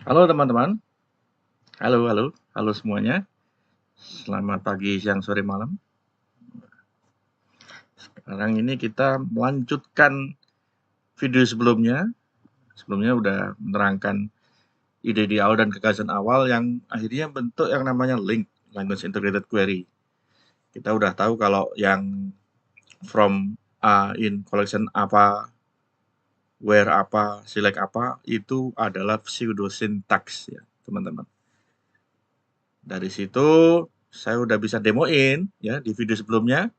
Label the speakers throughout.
Speaker 1: Halo teman-teman, halo semuanya. Selamat pagi, siang, sore, malam. Sekarang ini kita melanjutkan video sebelumnya. Sebelumnya udah menerangkan ide di awal dan gagasan awal yang akhirnya bentuk yang namanya link language integrated query. Kita udah tahu kalau yang from in collection apa, where apa, select apa itu adalah pseudo syntax ya teman-teman. Dari situ saya udah bisa demoin ya di video sebelumnya.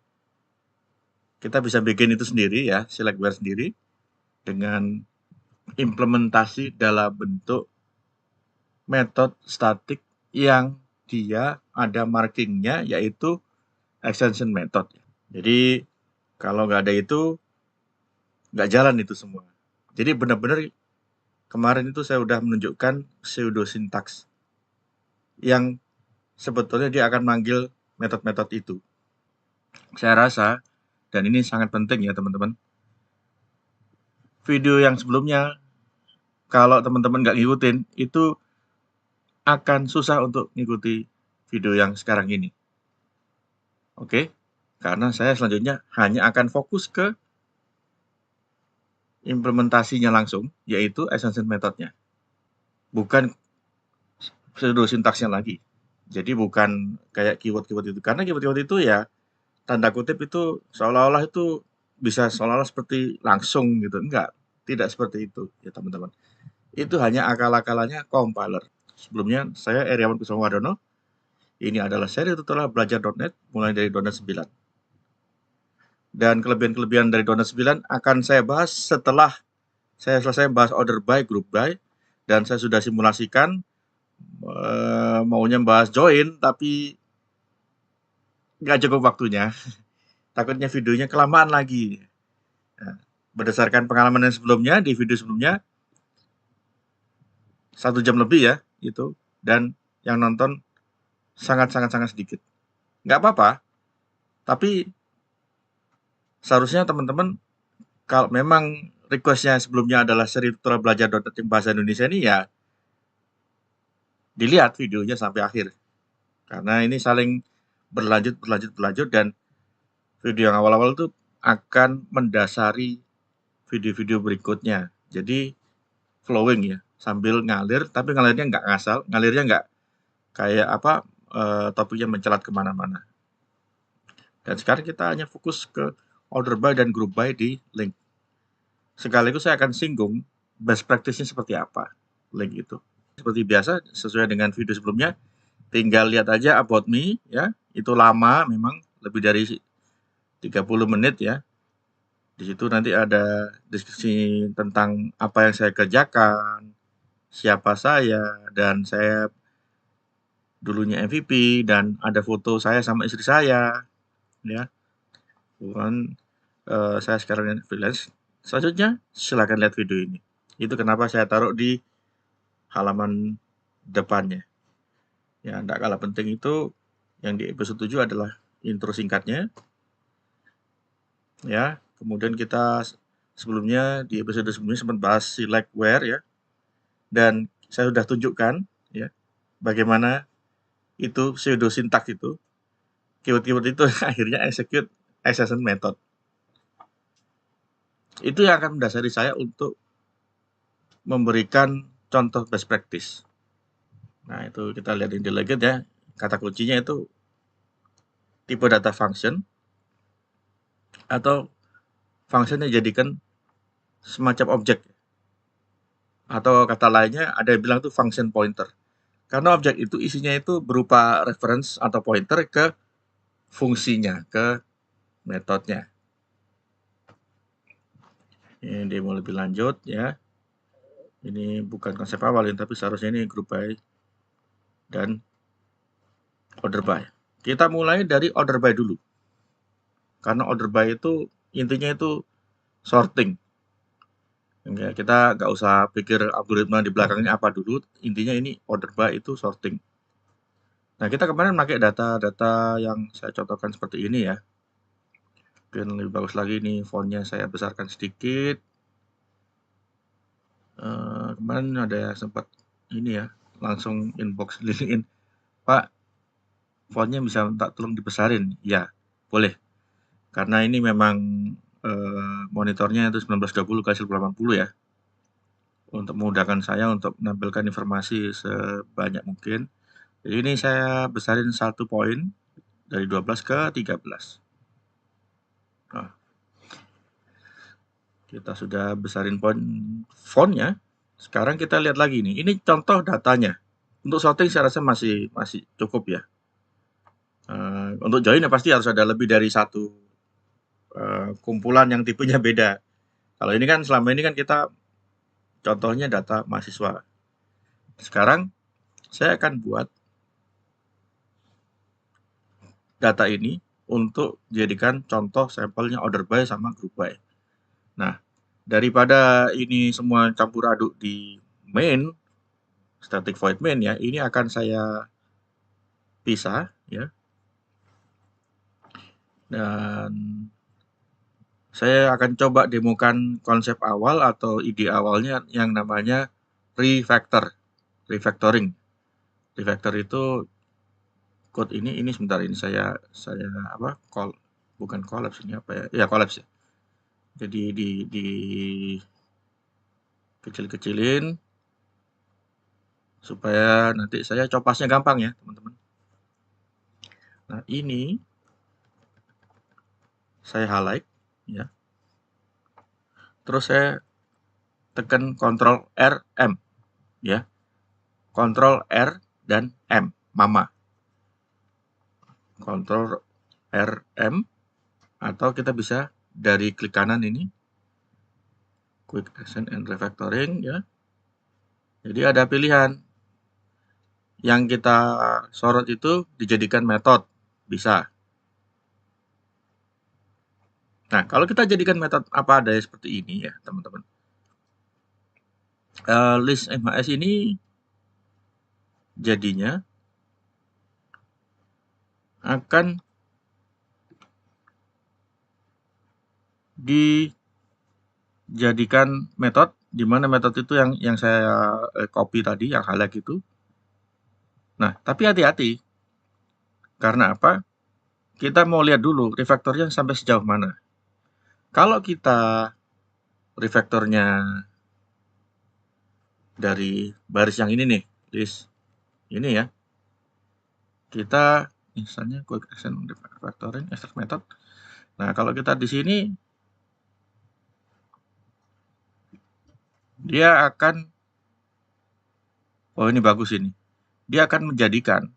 Speaker 1: Kita bisa bikin itu sendiri ya, select where sendiri dengan implementasi dalam bentuk metode statik yang dia ada markingnya yaitu extension method. Jadi kalau nggak ada itu nggak jalan itu semua. Jadi benar-benar kemarin itu saya udah menunjukkan pseudo syntax yang sebetulnya dia akan manggil metode-metode itu. Saya rasa, dan ini sangat penting ya teman-teman, video yang sebelumnya kalau teman-teman nggak ngikutin itu akan susah untuk ngikuti video yang sekarang ini. Oke? Karena saya selanjutnya hanya akan fokus ke implementasinya langsung, yaitu extension methodnya. Bukan pseudo sintaksnya lagi. Jadi bukan kayak keyword-keyword itu. Karena keyword-keyword itu ya, tanda kutip itu seolah-olah itu bisa seolah-olah seperti langsung gitu. Enggak, tidak seperti itu ya teman-teman. Itu hanya akal-akalannya compiler. Sebelumnya saya Eriawan Kusuma-Wardono. Ini adalah seri tutorial belajar.net mulai dari .NET 9. Dan kelebihan-kelebihan dari .NET 9 akan saya bahas setelah saya selesai bahas order by, group by, dan saya sudah simulasikan maunya bahas join, tapi nggak cukup waktunya. Takutnya videonya kelamaan lagi. Nah, berdasarkan pengalaman yang sebelumnya, di video sebelumnya, 1 jam lebih ya, itu. Dan yang nonton sangat-sangat sedikit. Nggak apa-apa, tapi seharusnya teman-teman kalau memang requestnya sebelumnya adalah seri tutorial belajar.net yang bahasa Indonesia ini ya dilihat videonya sampai akhir. Karena ini saling berlanjut dan video yang awal-awal itu akan mendasari video-video berikutnya. Jadi flowing ya, sambil ngalir, tapi ngalirnya nggak ngasal, ngalirnya nggak kayak apa topiknya mencelat kemana-mana. Dan sekarang kita hanya fokus ke order by dan group by di link. Sekaligus saya akan singgung best practice-nya seperti apa link itu. Seperti biasa, sesuai dengan video sebelumnya, tinggal lihat aja about me ya. Itu lama memang, lebih dari 30 menit ya. Di situ nanti ada diskusi tentang apa yang saya kerjakan, siapa saya, dan saya dulunya MVP, dan ada foto saya sama istri saya ya. Bukan saya sekarang freelance. Selanjutnya silakan lihat video ini. Itu kenapa saya taruh di halaman depannya. Ya, tidak kalah penting itu yang di episode 7 adalah intro singkatnya. Ya, kemudian kita sebelumnya di episode sebelumnya sempat bahas select where ya. Dan saya sudah tunjukkan ya bagaimana itu pseudo syntax itu keyword-keyword itu akhirnya execute exception method. Itu yang akan mendasari saya untuk memberikan contoh best practice. Nah, itu kita lihat in delegate ya. Kata kuncinya itu tipe data function atau function yang dijadikan semacam objek. Atau kata lainnya ada yang bilang itu function pointer. Karena objek itu isinya itu berupa reference atau pointer ke fungsinya, ke metodenya. Ini demo lebih lanjut ya. Ini bukan konsep awal ini, tapi seharusnya ini group by dan order by. Kita mulai dari order by dulu. Karena order by itu intinya itu sorting. Ya, kita nggak usah pikir algoritma di belakangnya apa dulu. Intinya ini order by itu sorting. Nah, kita kemarin pakai data-data yang saya contohkan seperti ini ya. Mungkin lebih bagus lagi nih fontnya saya besarkan sedikit. Kemarin ada sempat ini ya, langsung inbox Lilin, Pak, fontnya bisa minta tolong dibesarin? Ya, boleh. Karena ini memang monitornya itu 1920 kali 1080 ya, untuk memudahkan saya untuk menampilkan informasi sebanyak mungkin. Jadi ini saya besarin 1 poin dari 12 ke 13. Nah, kita sudah besarin fontnya. Sekarang kita lihat lagi nih. Ini contoh datanya. Untuk sorting saya rasa masih cukup ya. Untuk join ya pasti harus ada lebih dari satu kumpulan yang tipenya beda. Kalau ini kan selama ini kan kita contohnya data mahasiswa. Sekarang saya akan buat data ini untuk jadikan contoh sampelnya order by sama group by. Nah, daripada ini semua campur aduk di main, static void main ya, ini akan saya pisah ya. Dan saya akan coba demokan konsep awal atau ide awalnya yang namanya refactoring. Refactor itu code ini sebentar, ini saya apa? Bukan collapse, ini apa ya? Ya collapse ya. Jadi di kecil-kecilin supaya nanti saya copasnya gampang ya, teman-teman. Nah, ini saya highlight ya. Terus saya tekan Ctrl R M ya. Ctrl R dan M, mama. Ctrl R M, atau kita bisa dari klik kanan ini, Quick Action and Refactoring ya. Jadi ada pilihan. Yang kita sorot itu dijadikan metode, bisa. Nah, kalau kita jadikan metode apa adanya seperti ini ya, teman-teman. List MHS ini jadinya akan dijadikan metode, di mana metode itu yang saya copy tadi, yang highlight itu. Nah, tapi hati-hati. Karena apa? Kita mau lihat dulu refaktornya sampai sejauh mana. Kalau kita refaktornya dari baris yang ini nih, list ini ya, kita misalnya quick action refactoring extract method. Nah, kalau kita di sini dia akan, oh ini bagus ini, dia akan menjadikan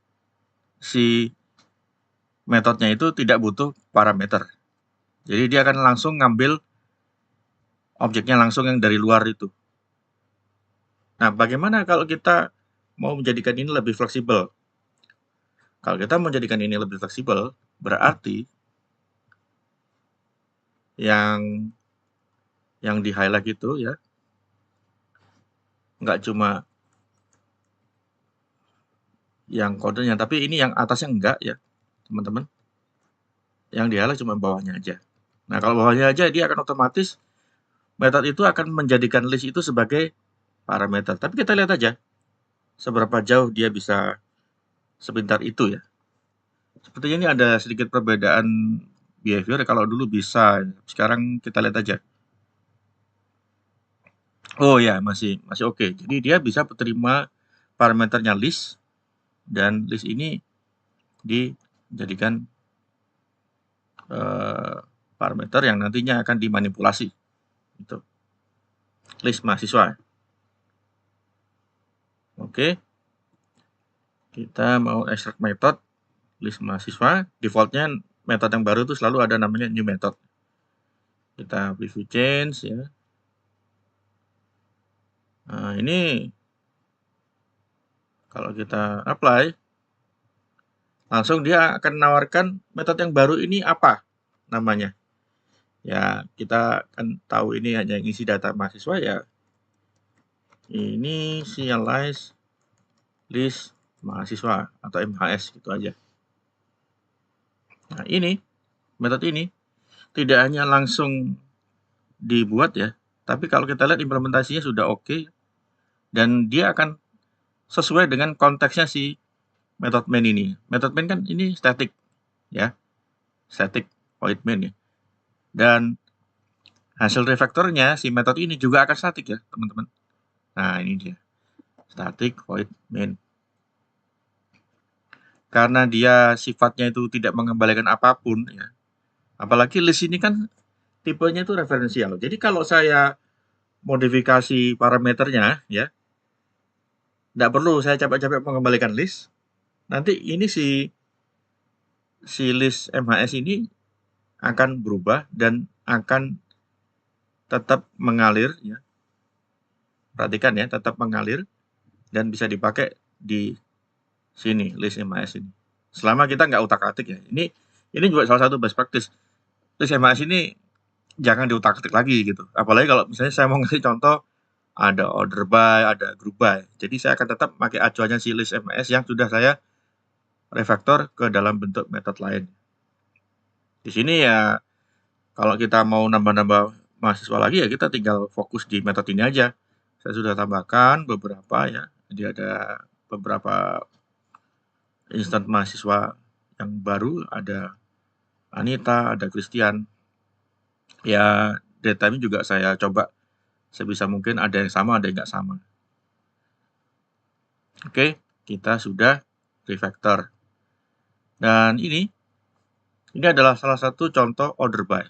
Speaker 1: si metodenya itu tidak butuh parameter. Jadi dia akan langsung ngambil objeknya langsung yang dari luar itu. Nah, bagaimana kalau kita mau menjadikan ini lebih fleksibel? Kalau kita menjadikan ini lebih fleksibel, berarti yang di highlight itu ya, nggak cuma yang kodenya, tapi ini yang atasnya enggak ya, teman-teman. Yang di highlight cuma bawahnya aja. Nah, kalau bawahnya aja, dia akan otomatis metode itu akan menjadikan list itu sebagai parameter. Tapi kita lihat aja seberapa jauh dia bisa sepintar itu ya. Sepertinya ini ada sedikit perbedaan behavior. Kalau dulu bisa, sekarang kita lihat aja. Oh ya, masih oke. Jadi dia bisa menerima parameternya list, dan list ini dijadikan parameter yang nantinya akan dimanipulasi. Itu list mahasiswa. Oke. Kita mau extract method list mahasiswa. Defaultnya metode yang baru itu selalu ada namanya new method. Kita preview change ya. Nah, ini kalau kita apply, langsung dia akan menawarkan metode yang baru ini apa namanya. Ya, kita kan tahu ini hanya isi data mahasiswa ya. Initialize list mahasiswa atau MHS gitu aja. Nah, ini metode ini tidak hanya langsung dibuat ya, tapi kalau kita lihat implementasinya sudah oke, dan dia akan sesuai dengan konteksnya si method main ini. Method main kan ini static, ya, static void main ya. Dan hasil refactornya si method ini juga akan static ya, teman-teman. Nah, ini dia. Static void main. Karena dia sifatnya itu tidak mengembalikan apapun ya. Apalagi list ini kan tipenya itu referensial. Jadi kalau saya modifikasi parameternya ya, tidak perlu saya capek-capek mengembalikan list. Nanti ini si list MHS ini akan berubah dan akan tetap mengalir ya. Perhatikan ya, tetap mengalir dan bisa dipakai di sini list MHS ini. Selama kita nggak utak-atik ya. Ini juga salah satu best practice. List MHS ini jangan diutak-atik lagi gitu. Apalagi kalau misalnya saya mau ngasih contoh ada order by, ada group by. Jadi saya akan tetap pakai acuannya si list MHS yang sudah saya refactor ke dalam bentuk metode lain. Di sini ya kalau kita mau nambah-nambah mahasiswa lagi ya kita tinggal fokus di metode ini aja. Saya sudah tambahkan beberapa ya. Jadi ada beberapa instan mahasiswa yang baru, ada Anita, ada Christian. Ya, data ini juga saya coba sebisa mungkin ada yang sama, ada yang nggak sama. Oke, kita sudah refactor. Dan ini adalah salah satu contoh order by.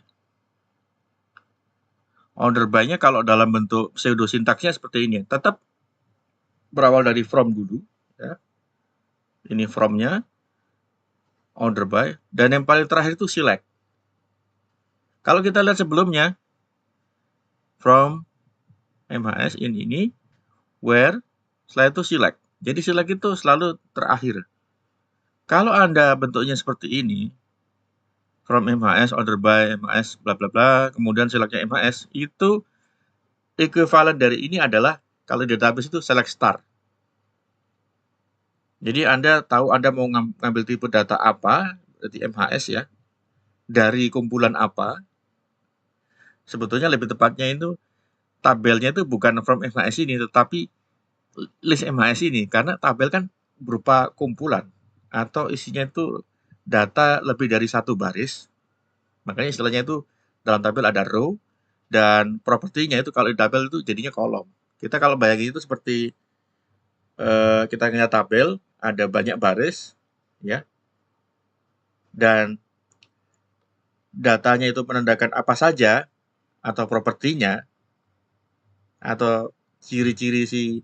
Speaker 1: Order by-nya kalau dalam bentuk pseudo sintaksnya seperti ini, tetap berawal dari from dulu. Ya. Ini from-nya, order by, dan yang paling terakhir itu select. Kalau kita lihat sebelumnya, from MHS in ini, where, setelah itu select. Jadi select itu selalu terakhir. Kalau Anda bentuknya seperti ini, from MHS, order by MHS, bla bla bla, kemudian selectnya MHS, itu equivalent dari ini adalah, kalau di database itu select star. Jadi Anda tahu Anda mau ngambil tipe data apa, berarti MHS ya, dari kumpulan apa. Sebetulnya lebih tepatnya itu, tabelnya itu bukan from MHS ini, tetapi list MHS ini, karena tabel kan berupa kumpulan, atau isinya itu data lebih dari satu baris, makanya istilahnya itu dalam tabel ada row, dan propertinya itu kalau di tabel itu jadinya kolom. Kita kalau bayangin itu seperti kita punya tabel, ada banyak baris, ya, dan datanya itu menandakan apa saja, atau propertinya, atau ciri-ciri si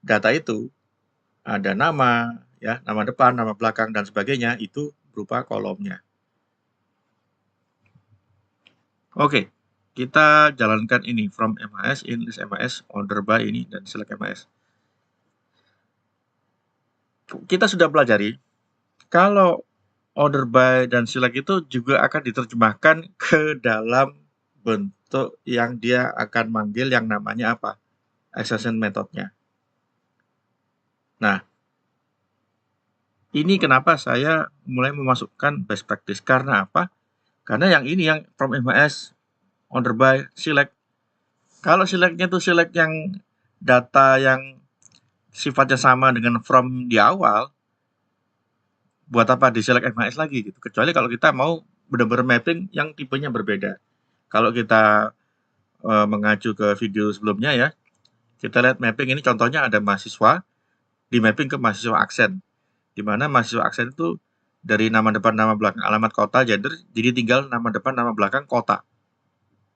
Speaker 1: data itu, ada nama, ya, nama depan, nama belakang, dan sebagainya, itu berupa kolomnya. Oke, kita jalankan ini, from MHS, in list MHS, order by ini, dan select MHS. Kita sudah pelajari, kalau order by dan select itu juga akan diterjemahkan ke dalam bentuk yang dia akan manggil yang namanya apa? Exception methodnya. Nah, ini kenapa saya mulai memasukkan best practice. Karena apa? Karena yang ini, yang from MHS, order by, select. Kalau selectnya itu select yang data yang sifatnya sama dengan from di awal, buat apa di select MHS lagi gitu. Kecuali kalau kita mau benar-benar mapping yang tipenya berbeda. Kalau kita mengacu ke video sebelumnya ya, kita lihat mapping ini contohnya ada mahasiswa, di mapping ke mahasiswa aksen. Di mana mahasiswa aksen itu dari nama depan, nama belakang, alamat, kota, gender, jadi tinggal nama depan, nama belakang, kota.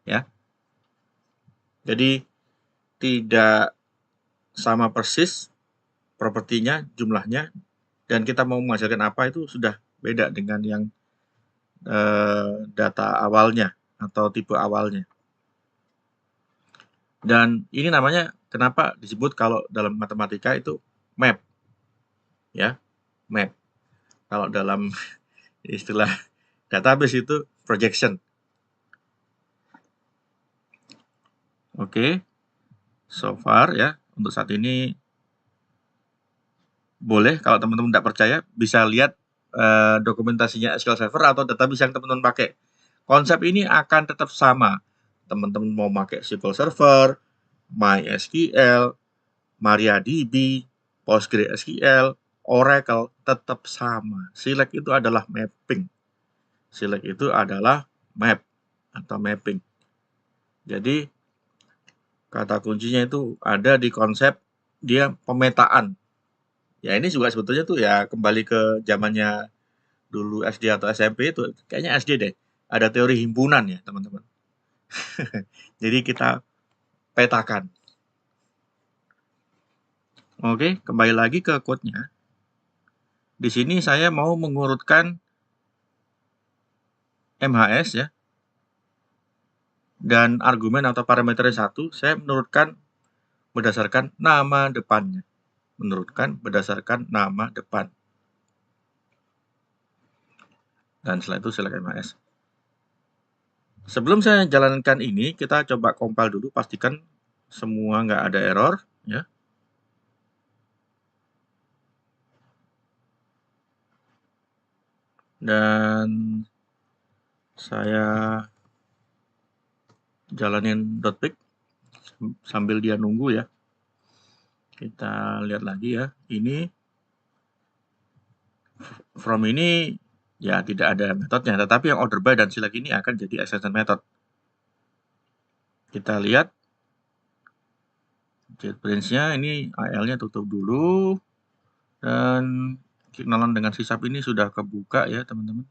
Speaker 1: Ya. Jadi tidak sama persis propertinya, jumlahnya, dan kita mau menghasilkan apa itu sudah beda dengan yang data awalnya atau tipe awalnya. Dan ini namanya kenapa disebut kalau dalam matematika itu map, ya, map. Kalau dalam istilah database itu projection. Oke, so far ya untuk saat ini boleh kalau teman-teman tidak percaya bisa lihat dokumentasinya SQL Server atau database yang teman-teman pakai. Konsep ini akan tetap sama. Teman-teman mau pakai SQL Server, MySQL, MariaDB, PostgreSQL, Oracle, tetap sama. Select itu adalah mapping. Select itu adalah map atau mapping. Jadi, kata kuncinya itu ada di konsep dia pemetaan. Ya ini juga sebetulnya tuh ya kembali ke zamannya dulu SD atau SMP itu. Kayaknya SD deh. Ada teori himpunan ya teman-teman. Jadi kita petakan. Oke, kembali lagi ke code-nya. Di sini saya mau mengurutkan MHS ya. Dan argumen atau parameternya 1, saya menurutkan berdasarkan nama depannya. Menurutkan berdasarkan nama depan. Dan setelah itu select MHS. Sebelum saya jalankan ini, kita coba compile dulu, pastikan semua nggak ada error. Ya. Dan saya jalanin .pik sambil dia nunggu ya. Kita lihat lagi ya. Ini from ini ya tidak ada metodenya, tetapi yang order by dan select ini akan jadi extension method. Kita lihat JetBrains-nya ini AL-nya tutup dulu dan kenalan dengan sysap ini sudah kebuka ya teman-teman.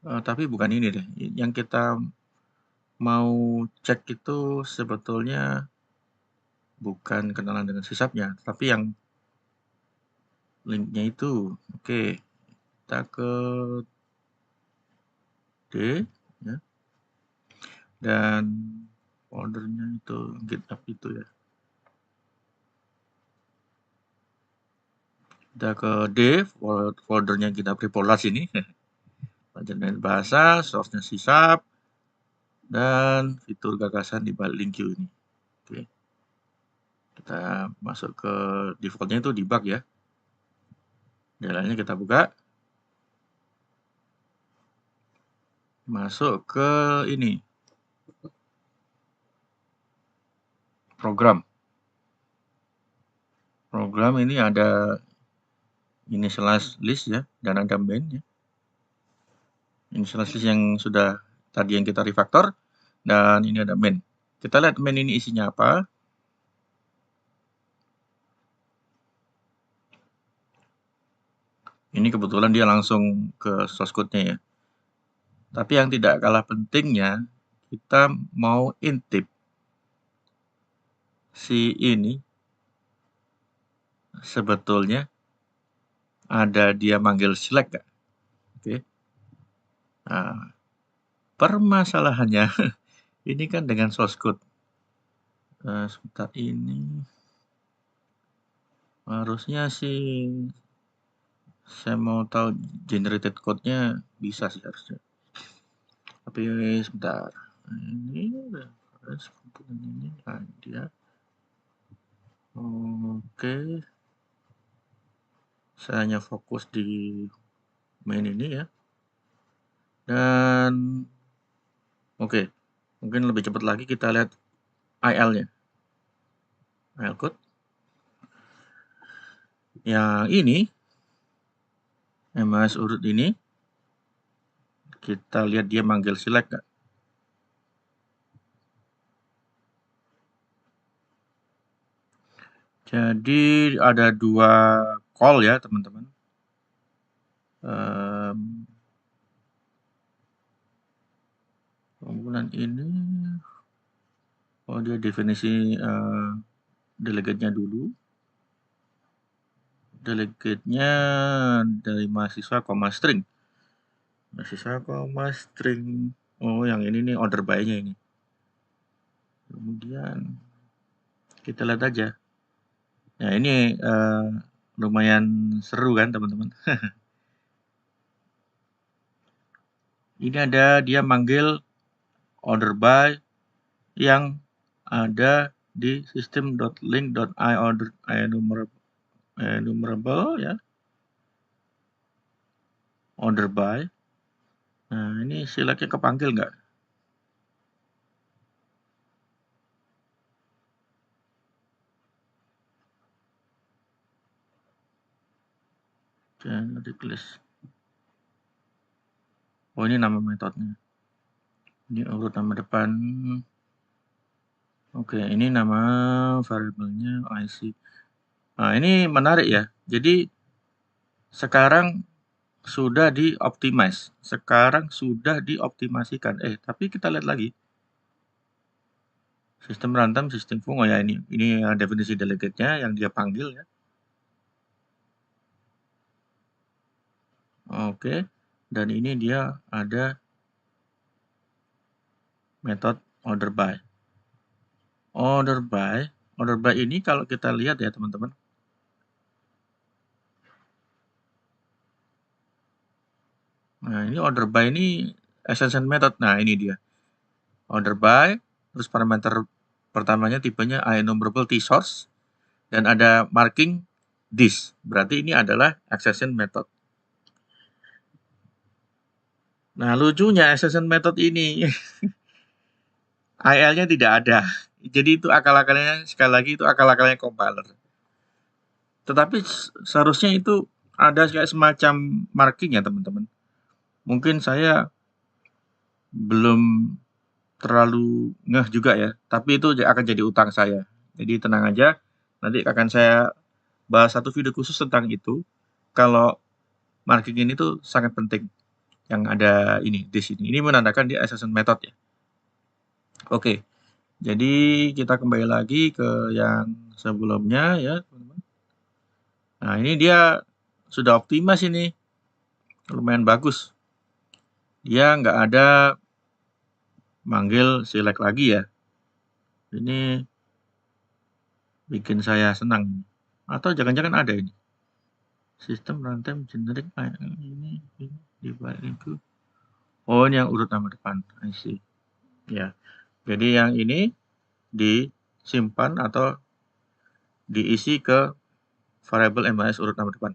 Speaker 1: Tapi bukan ini deh. Yang kita mau cek itu sebetulnya bukan kenalan dengan sysapnya, tapi yang linknya itu. Oke, kita ke D ya. Dan foldernya itu GitHub itu ya. Kita ke D, foldernya GitHub Reports ini. Pelajaran bahasa, source-nya sysap, dan fitur gagasan di balik link queue ini. Oke. Kita masuk ke defaultnya itu debug ya. Jalannya kita buka. Masuk ke ini. Program. Program ini ada initialize list ya, dan ada main ya. Initialize list yang sudah tadi yang kita refactor, dan ini ada main. Kita lihat main ini isinya apa. Ini kebetulan dia langsung ke source code-nya ya. Tapi yang tidak kalah pentingnya, kita mau intip si ini sebetulnya ada dia manggil select nggak? Oke. Nah, permasalahannya ini kan dengan source code. Sebentar ini harusnya sih saya mau tahu generated code-nya bisa sih harusnya. Tapi sebentar. Ini ini dia. Oke. Saya hanya fokus di main ini ya. Dan oke. Mungkin lebih cepat lagi kita lihat IL-nya. IL code. Yang ini MHS urut ini kita lihat dia manggil select nggak? Jadi ada 2 call ya teman-teman. Kemudian ini dia definisi delegate-nya dulu. Delegate-nya dari mahasiswa, string. Mahasiswa, string. Oh, yang ini nih order by-nya ini. Kemudian kita lihat aja. Nah, ini lumayan seru kan teman-teman. Ini ada dia manggil order by yang ada di system.link.ienumerable ya. Order by. Nah, ini select-nya kepanggil nggak? generic list. Oh, ini nama metodenya. Ini urut nama depan. Oke, ini nama variabelnya IC. Nah, ini menarik ya. Jadi sekarang sudah dioptimize. Sekarang sudah dioptimasikan. Tapi kita lihat lagi. Sistem runtime, sistem fung. Oh ya, ini definisi delegate-nya yang dia panggil ya. Oke. Dan ini dia ada metode order by. Order by ini kalau kita lihat ya teman-teman. Nah, ini order by ini extension method. Nah, ini dia. Order by, terus parameter pertamanya tipenya IEnumerable T source, dan ada marking this. Berarti ini adalah extension method. Nah, lucunya extension method ini IL-nya tidak ada. Jadi itu akal-akalnya, sekali lagi itu akal-akalnya compiler. Tetapi seharusnya itu ada kayak semacam marking ya teman-teman. Mungkin saya belum terlalu ngeh juga ya, tapi itu akan jadi utang saya. Jadi tenang aja, nanti akan saya bahas satu video khusus tentang itu. Kalau marking ini tuh sangat penting. Yang ada ini di sini. Ini menandakan dia assessment method ya. Oke. Jadi kita kembali lagi ke yang sebelumnya ya, teman-teman. Nah, ini dia sudah optimis ini. Lumayan bagus. Dia nggak ada manggil select lagi ya. Ini bikin saya senang. Atau jangan-jangan ada ini. Sistem runtime generic ini dibalik itu. Oh, ini yang urut nama depan. I see. Ya. Jadi yang ini disimpan atau diisi ke variabel MAS urut nama depan.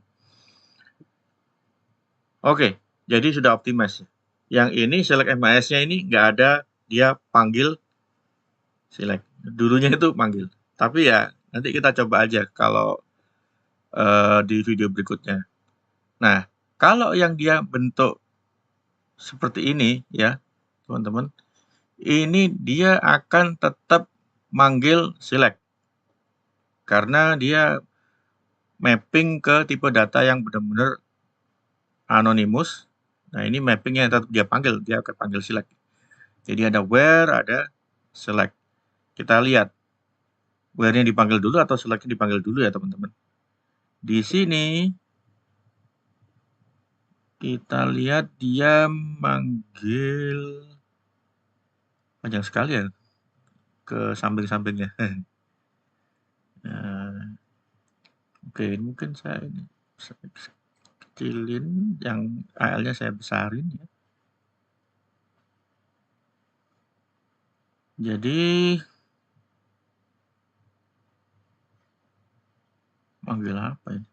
Speaker 1: Oke, jadi sudah optimize. Yang ini select MAS-nya ini nggak ada, dia panggil select. Dulunya itu panggil. Tapi ya nanti kita coba aja kalau di video berikutnya. Nah, kalau yang dia bentuk seperti ini ya, teman-teman, ini dia akan tetap manggil select. Karena dia mapping ke tipe data yang benar-benar anonymous. Nah, ini mappingnya tetap dia panggil, dia akan panggil select. Jadi ada where, ada select. Kita lihat where-nya dipanggil dulu atau select-nya dipanggil dulu ya teman-teman. Di sini kita lihat dia manggil panjang sekali ya ke samping-sampingnya. Oke, mungkin saya ini kecilin, yang AL-nya saya besarin ya. Jadi manggil apa ini?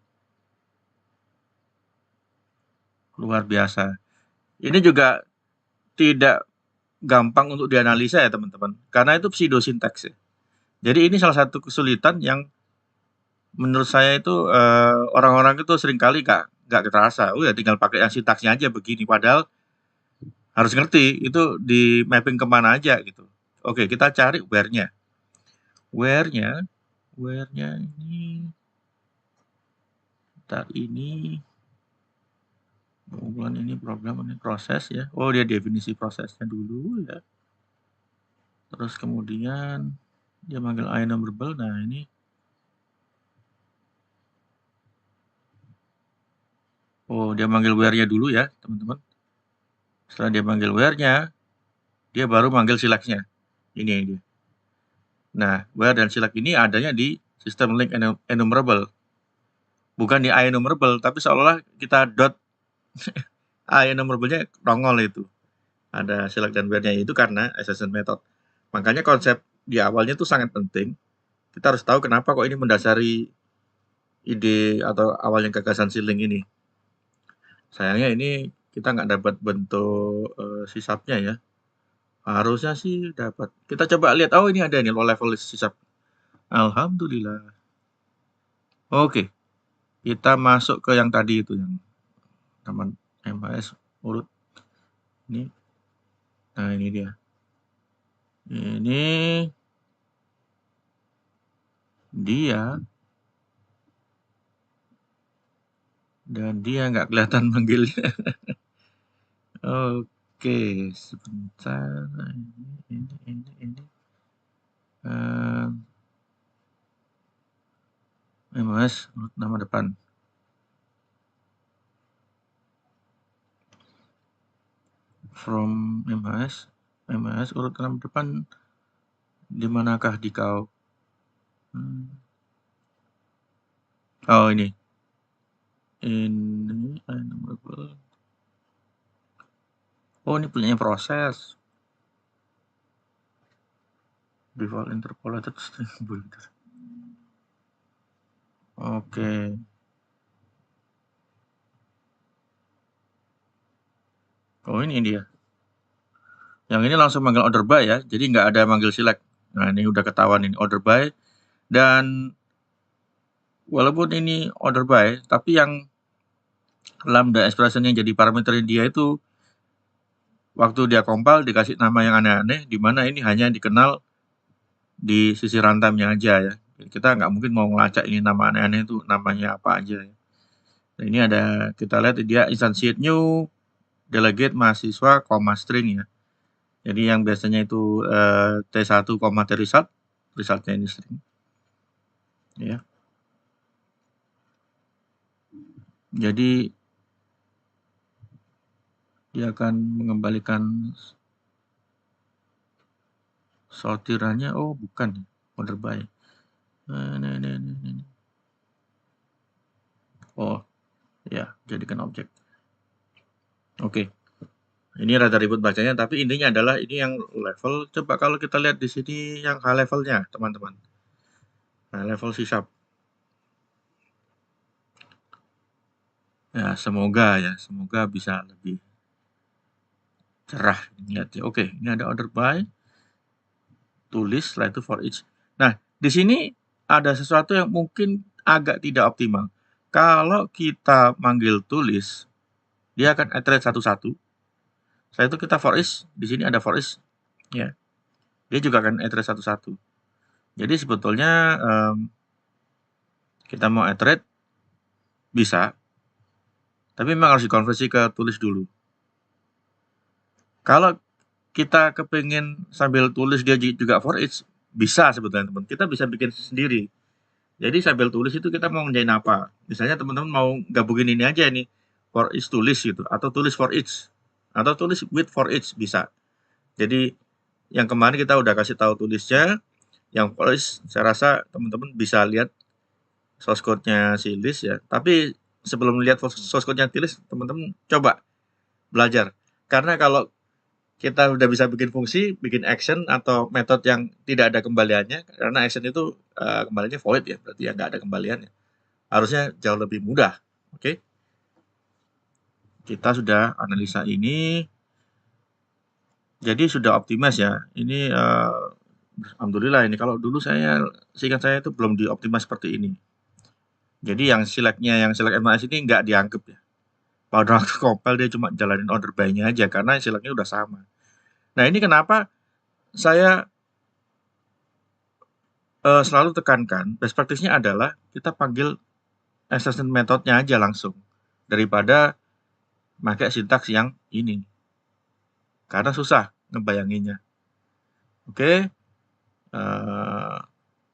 Speaker 1: Luar biasa. Ini juga tidak gampang untuk dianalisa ya teman-teman, karena itu pseudosintaks ya. Jadi ini salah satu kesulitan yang menurut saya itu orang-orang itu seringkali nggak terasa. Oh ya tinggal pakai yang sintaksnya aja begini, padahal harus ngerti itu di mapping kemana aja gitu. Oke, kita cari where-nya. Where-nya ini ntar ini bukan ini program, ini proses ya. Oh, dia definisi prosesnya dulu ya. Terus kemudian dia manggil IEnumerable. Nah, ini oh, dia manggil where-nya dulu ya, teman-teman. Setelah dia manggil where-nya, dia baru manggil select-nya. Ini dia. Nah, where dan select ini adanya di sistem link enumerable. Bukan di IEnumerable, tapi seolah-olah kita dot IEnumerable-nya nongol itu. Ada select dan where-nya itu karena accession method. Makanya konsep di awalnya itu sangat penting. Kita harus tahu kenapa kok ini mendasari ide atau awalnya gagasan si link ini. Sayangnya ini kita nggak dapat bentuk sisapnya ya. Harusnya sih dapat. Kita coba lihat. Oh, ini ada nih low level sisap. Alhamdulillah. Oke. Kita masuk ke yang tadi itu, yang nama MHS urut ini. Nah, ini dia. Ini dia, dan dia nggak kelihatan manggilnya. Oke, sebentar. Ini. MHS urut nama depan. From MHS urut nama depan, di manakah dikau? Oh, ini. Ini enumerable. Oh, ini punyanya proses. Default interpolated string builder. Oke. Oh, ini dia. Yang ini langsung manggil order by ya, jadi nggak ada manggil select. Nah, ini udah ketahuan ini order by. Dan walaupun ini order by, tapi yang lambda expression yang jadi parameter dia itu waktu dia compile dikasih nama yang aneh-aneh, di mana ini hanya dikenal di sisi runtime-nya aja ya. Kita nggak mungkin mau ngelacak ini nama aneh-aneh itu namanya apa aja ya. Nah, ini ada, kita lihat dia instantiate new delegate mahasiswa, string ya. Jadi yang biasanya itu T1, T result, resultnya ini string. Ya. Jadi dia akan mengembalikan sortirannya. Oh, bukan order by. Oh, ya, jadikan objek. Oke. Ini rada ribut bacanya, tapi intinya adalah ini yang level. Coba kalau kita lihat di sini yang high levelnya, teman-teman. Nah, level C#. Ya, semoga bisa lebih cerah lihat ya. Oke, ini ada order by, tulis, setelah itu for each. Nah, di sini ada sesuatu yang mungkin agak tidak optimal. Kalau kita manggil tulis, dia akan iterate satu-satu. Setelah itu kita for each, di sini ada for each, ya. Dia juga akan iterate satu-satu. Jadi sebetulnya kita mau iterate bisa, tapi memang harus dikonversi ke tulis dulu. Kalau kita kepengen sambil tulis dia juga for each, bisa sebetulnya teman. Kita bisa bikin sendiri. Jadi sambil tulis itu kita mau ngerjain apa? Misalnya teman-teman mau gabungin ini aja nih, for each tulis gitu, atau tulis for each, atau tulis with for each bisa. Jadi yang kemarin kita udah kasih tahu tulisnya, yang for each saya rasa teman-teman bisa lihat source code-nya si list ya. Tapi sebelum lihat source code-nya list, teman-teman coba belajar. Karena kalau kita udah bisa bikin fungsi, bikin action atau metode yang tidak ada kembaliannya, karena action itu kembaliannya void ya, berarti ya nggak ada kembaliannya. Harusnya jauh lebih mudah. Oke, kita sudah analisa ini, jadi sudah optimize ya. Ini alhamdulillah ini. Kalau dulu seingat saya itu belum dioptimize seperti ini. Jadi yang select MHS ini nggak dianggap ya. Pada waktu compile dia cuma jalanin order by-nya aja karena selectnya udah sama. Nah, ini kenapa saya selalu tekankan best practice-nya adalah kita panggil extension metode-nya aja langsung daripada pakai sintaks yang ini. Karena susah ngebayanginnya. Oke.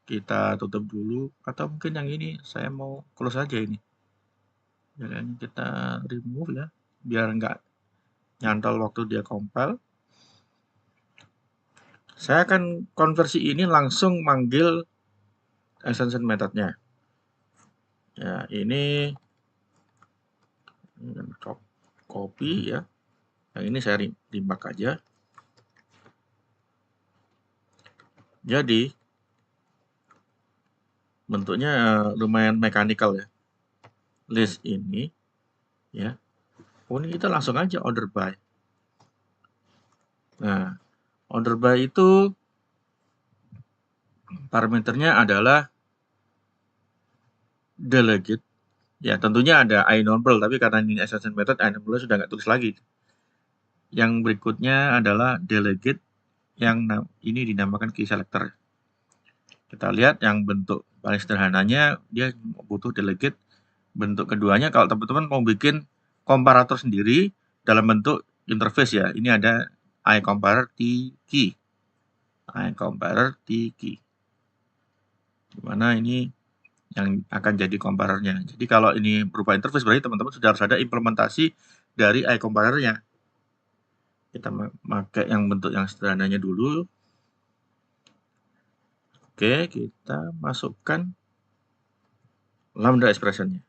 Speaker 1: Kita tutup dulu atau mungkin yang ini saya mau close aja ini. Jadi kita remove ya biar nggak nyantol waktu dia compile. Saya akan konversi ini langsung manggil extension metode-nya. Ya, ini copy ya. Yang ini saya rimbak aja. Jadi bentuknya lumayan mechanical ya. List ini ya. Oh, ini kita langsung aja order by. Nah, order by itu parameternya adalah delegate Ya, tentunya ada iNumber, tapi karena ini extension method, iNumber sudah nggak tulis lagi. Yang berikutnya adalah delegate, yang ini dinamakan key selector. Kita lihat yang bentuk paling sederhananya, dia butuh delegate. Bentuk keduanya, kalau teman-teman mau bikin komparator sendiri dalam bentuk interface ya, ini ada iComparer T-key. iComparer T-key. Dimana ini yang akan jadi komparernya. Jadi kalau ini berupa interface, berarti teman-teman sudah harus ada implementasi dari iComparernya. Kita pakai yang bentuk yang sederhananya dulu. Oke, kita masukkan lambda expression-nya.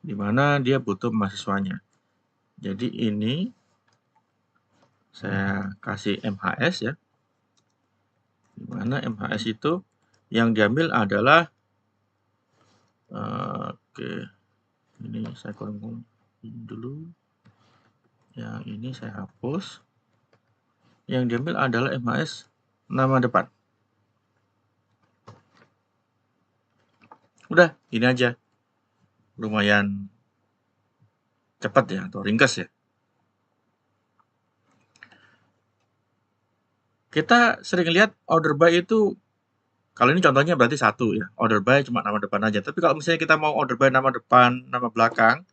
Speaker 1: Di mana dia butuh mahasiswanya. Jadi ini saya kasih MHS ya. Di mana MHS itu yang diambil adalah oke. Ini saya kurang dulu. Yang ini saya hapus. Yang diambil adalah MHS nama depan. Udah, ini aja. Lumayan cepat ya, atau ringkas ya. Kita sering lihat order by itu, kalau ini contohnya berarti satu ya, order by cuma nama depan aja. Tapi kalau misalnya kita mau order by nama depan, nama belakang,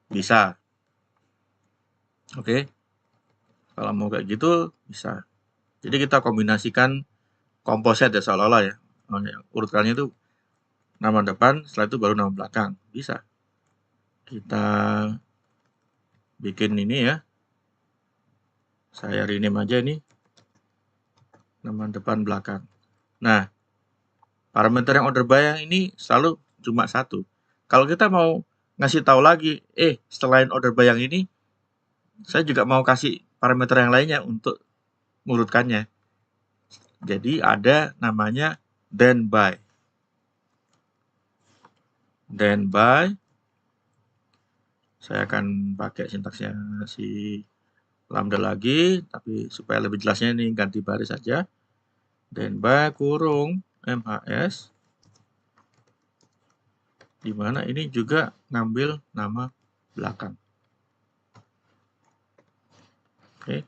Speaker 1: bisa. Oke. Kalau mau kayak gitu, bisa. Jadi kita kombinasikan komposit ya, seolah-olah ya. Urutannya itu nama depan, setelah itu baru nama belakang. Bisa. Kita bikin ini ya. Saya rename aja ini. Nama depan belakang. Nah, parameter yang order by yang ini selalu cuma satu. Kalau kita mau ngasih tahu lagi, selain order by yang ini, saya juga mau kasih parameter yang lainnya untuk mengurutkannya. Jadi ada namanya then by. Then by, saya akan pakai sintaksnya si lambda lagi, tapi supaya lebih jelasnya ini ganti baris saja. Then by kurung MHS, di mana ini juga ngambil nama belakang. Oke.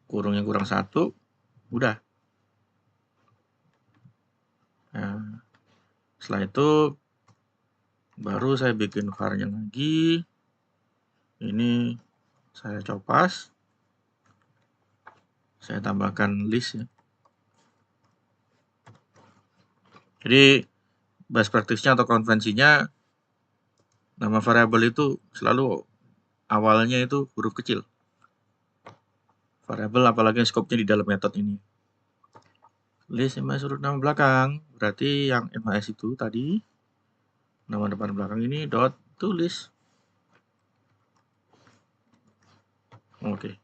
Speaker 1: Kurungnya kurang satu, udah. Nah, setelah itu baru saya bikin var-nya lagi. Ini saya copas. Saya tambahkan list ya. Jadi best practice-nya atau konvensinya, nama variabel itu selalu awalnya itu huruf kecil. Variabel apalagi scope-nya di dalam metode ini. List MHS urut nama belakang, berarti yang MHS itu tadi, nama depan belakang ini dot to list. Oke.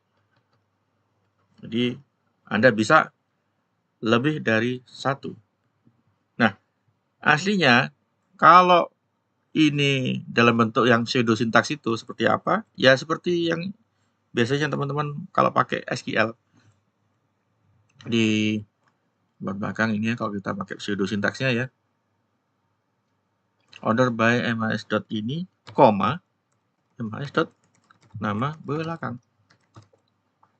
Speaker 1: Jadi Anda bisa lebih dari satu. Nah, aslinya kalau ini dalam bentuk yang pseudo sintaks itu seperti apa? Ya seperti yang biasanya teman-teman kalau pakai SQL. Di belakang ini ya, kalau kita pakai pseudo sintaksnya ya. Order by MHS dot ini, koma, MHS dot nama belakang.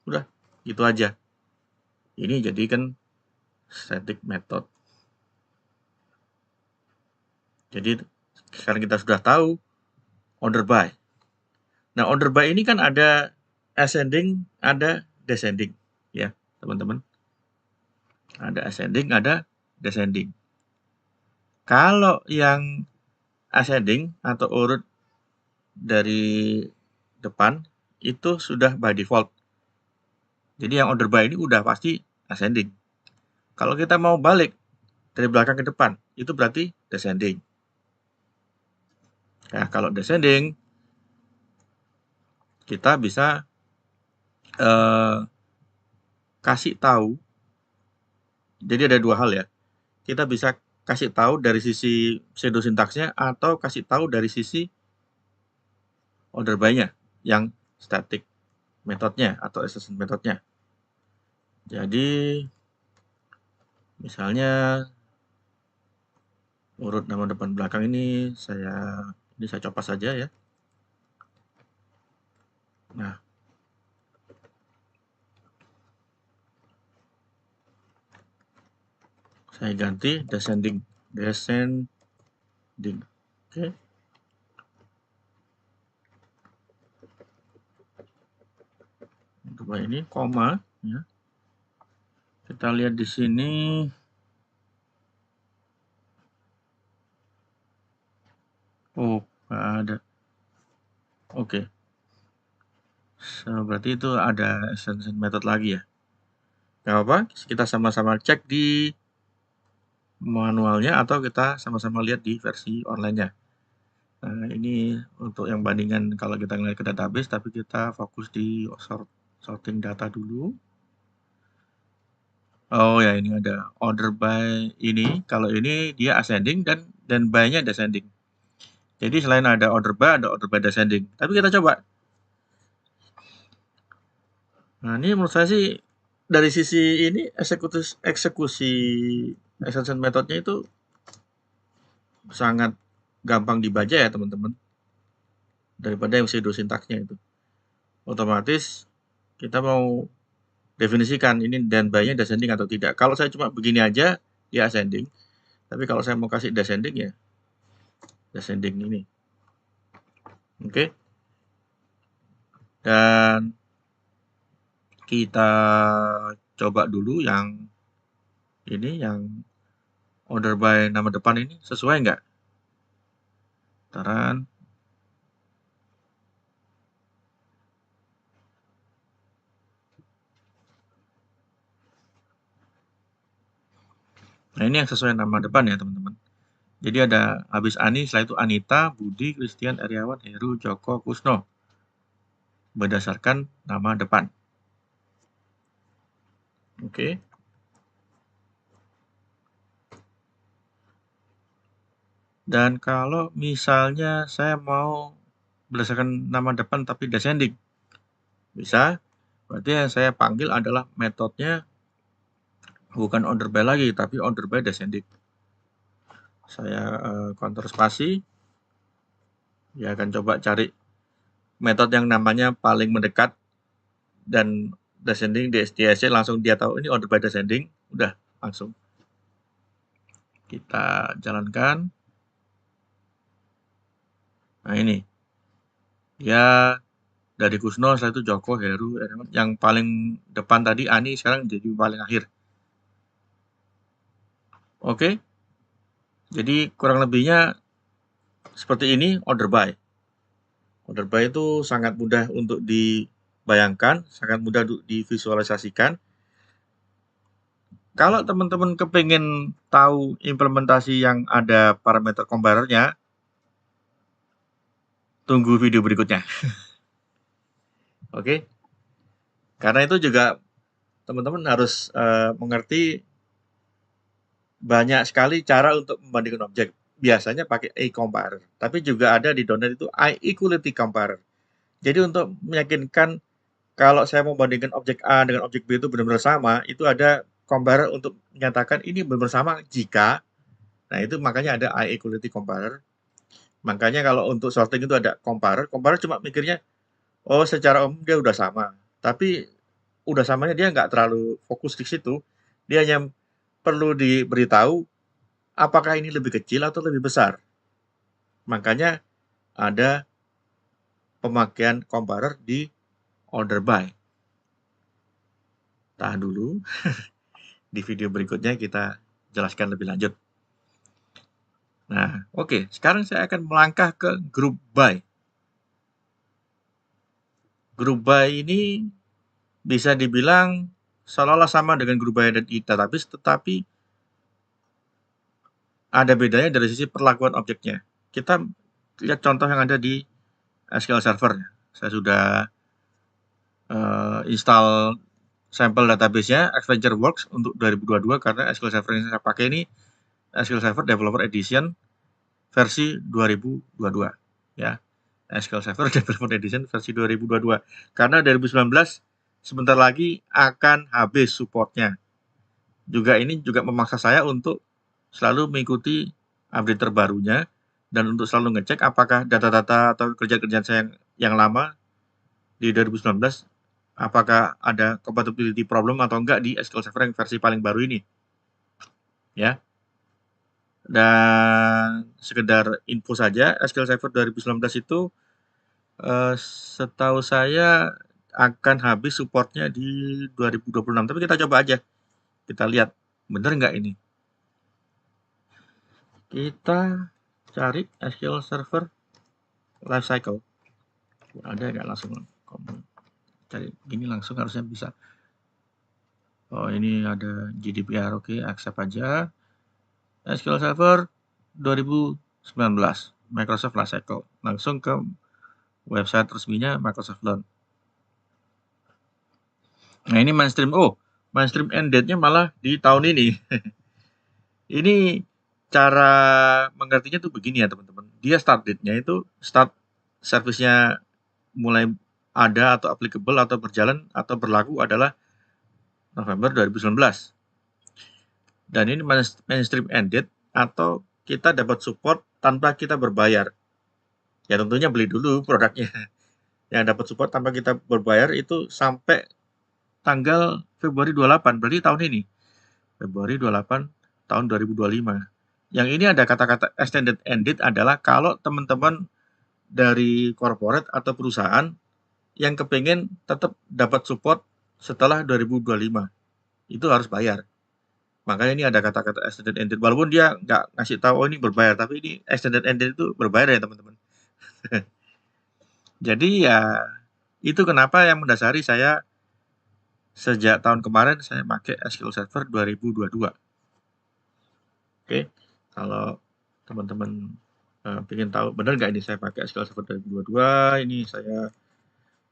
Speaker 1: Udah, gitu aja. Ini jadikan static method. Jadi sekarang kita sudah tahu order by. Nah, order by ini kan ada ascending, ada descending ya, teman-teman. Ada ascending, ada descending. Kalau yang ascending atau urut dari depan itu sudah by default. Jadi yang order by ini udah pasti ascending. Kalau kita mau balik dari belakang ke depan, itu berarti descending. Nah, kalau descending, kita bisa kasih tahu. Jadi ada dua hal ya. Kita bisa kasih tahu dari sisi pseudo sintaksnya atau kasih tahu dari sisi order by-nya yang static metodenya atau extension metodenya. Jadi misalnya urut nama depan belakang ini saya copot saja ya. Nah, saya ganti descending. Oke. Coba ini koma ya. Kita lihat di sini. Oh, nggak ada. Oke. So, berarti itu ada extension method lagi ya. Nggak apa-apa, kita sama-sama cek di manualnya atau kita sama-sama lihat di versi online-nya. Nah, ini untuk yang bandingan kalau kita ngeliat ke database, tapi kita fokus di sorting data dulu. Oh ya, ini ada order by ini. Kalau ini dia ascending dan by-nya descending. Jadi selain ada order by descending. Tapi kita coba. Nah, ini menurut saya sih dari sisi ini eksekusi extension methodnya itu sangat gampang dibaca ya teman-teman, daripada yang pseudosintaksnya itu. Otomatis kita mau definisikan ini dan by-nya descending atau tidak. Kalau saya cuma begini aja, ya ascending. Tapi kalau saya mau kasih descending ya descending ini. Oke. Dan kita coba dulu yang ini, yang order by nama depan ini sesuai nggak? Taran. Nah, ini yang sesuai nama depan ya, teman-teman. Jadi ada habis Ani, setelah itu Anita, Budi, Christian, Aryawan, Heru, Joko, Kusno. Berdasarkan nama depan. Oke. Dan kalau misalnya saya mau berdasarkan nama depan tapi descending, bisa. Berarti yang saya panggil adalah metodenya bukan order by lagi, tapi order by descending. Saya counter spasi. Ya akan coba cari metode yang namanya paling mendekat dan descending di STSC, langsung dia tahu ini order by descending, udah langsung kita jalankan. Nah, ini ya dari Kusno, setelah itu Joko, Heru, yang paling depan tadi Ani, sekarang jadi paling akhir. Oke, jadi kurang lebihnya seperti ini order by. Order by itu sangat mudah untuk dibayangkan, sangat mudah untuk divisualisasikan. Kalau teman-teman kepengen tahu implementasi yang ada parameter comparer-nya, tunggu video berikutnya. Oke? Karena itu juga teman-teman harus mengerti banyak sekali cara untuk membandingkan objek. Biasanya pakai A-comparer, tapi juga ada di .NET itu I-equality comparer. Jadi untuk meyakinkan kalau saya mau bandingkan objek A dengan objek B itu benar-benar sama, itu ada comparer untuk menyatakan ini benar-benar sama jika, nah itu makanya ada I-equality comparer. Makanya kalau untuk sorting itu ada comparer cuma mikirnya, oh secara umum dia udah sama. Tapi udah samanya dia nggak terlalu fokus di situ. Dia hanya perlu diberitahu apakah ini lebih kecil atau lebih besar. Makanya ada pemakaian comparer di order by. Tahan dulu. Di video berikutnya kita jelaskan lebih lanjut. Nah, oke. Sekarang saya akan melangkah ke group by. Group by ini bisa dibilang seolah-olah sama dengan group by dan database, tetapi ada bedanya dari sisi perlakuan objeknya. Kita lihat contoh yang ada di SQL Server. Saya sudah install sampel database-nya Adventure Works untuk 2022 karena SQL Server yang saya pakai ini SQL Server Developer Edition versi 2022 ya. SQL Server Developer Edition versi 2022 karena 2019 sebentar lagi akan habis supportnya. Juga ini juga memaksa saya untuk selalu mengikuti update terbarunya, dan untuk selalu ngecek apakah data-data atau kerjaan-kerjaan saya yang lama di 2019 apakah ada compatibility problem atau enggak di SQL Server yang versi paling baru ini, ya. Dan sekedar info saja, SQL Server 2019 itu setahu saya akan habis supportnya di 2026. Tapi kita coba aja, kita lihat bener nggak ini. Kita cari SQL Server Lifecycle. Ada nggak langsung? Cari gini langsung harusnya bisa. Oh, ini ada GDPR, oke, accept aja. SQL Server 2019, Microsoft Lifecycle. Langsung ke website resminya Microsoft Learn. Nah, ini mainstream. Oh, mainstream end date-nya malah di tahun ini. Ini cara mengertinya tuh begini ya, teman-teman. Dia start date-nya itu start service-nya mulai ada atau applicable atau berjalan atau berlaku adalah November 2019. Dan ini mainstream end date atau kita dapat support tanpa kita berbayar. Ya tentunya beli dulu produknya. Yang dapat support tanpa kita berbayar itu sampai tanggal Februari 28, berarti tahun ini. Februari 28 tahun 2025. Yang ini ada kata-kata extended end date adalah kalau teman-teman dari corporate atau perusahaan yang kepengen tetap dapat support setelah 2025, itu harus bayar. Makanya ini ada kata-kata extended end date, walaupun dia nggak ngasih tahu, oh ini berbayar, tapi ini extended end date itu berbayar ya teman-teman. Jadi ya, itu kenapa yang mendasari saya sejak tahun kemarin saya pakai SQL Server 2022. Oke, kalau teman-teman ingin tahu benar nggak ini saya pakai SQL Server 2022, ini saya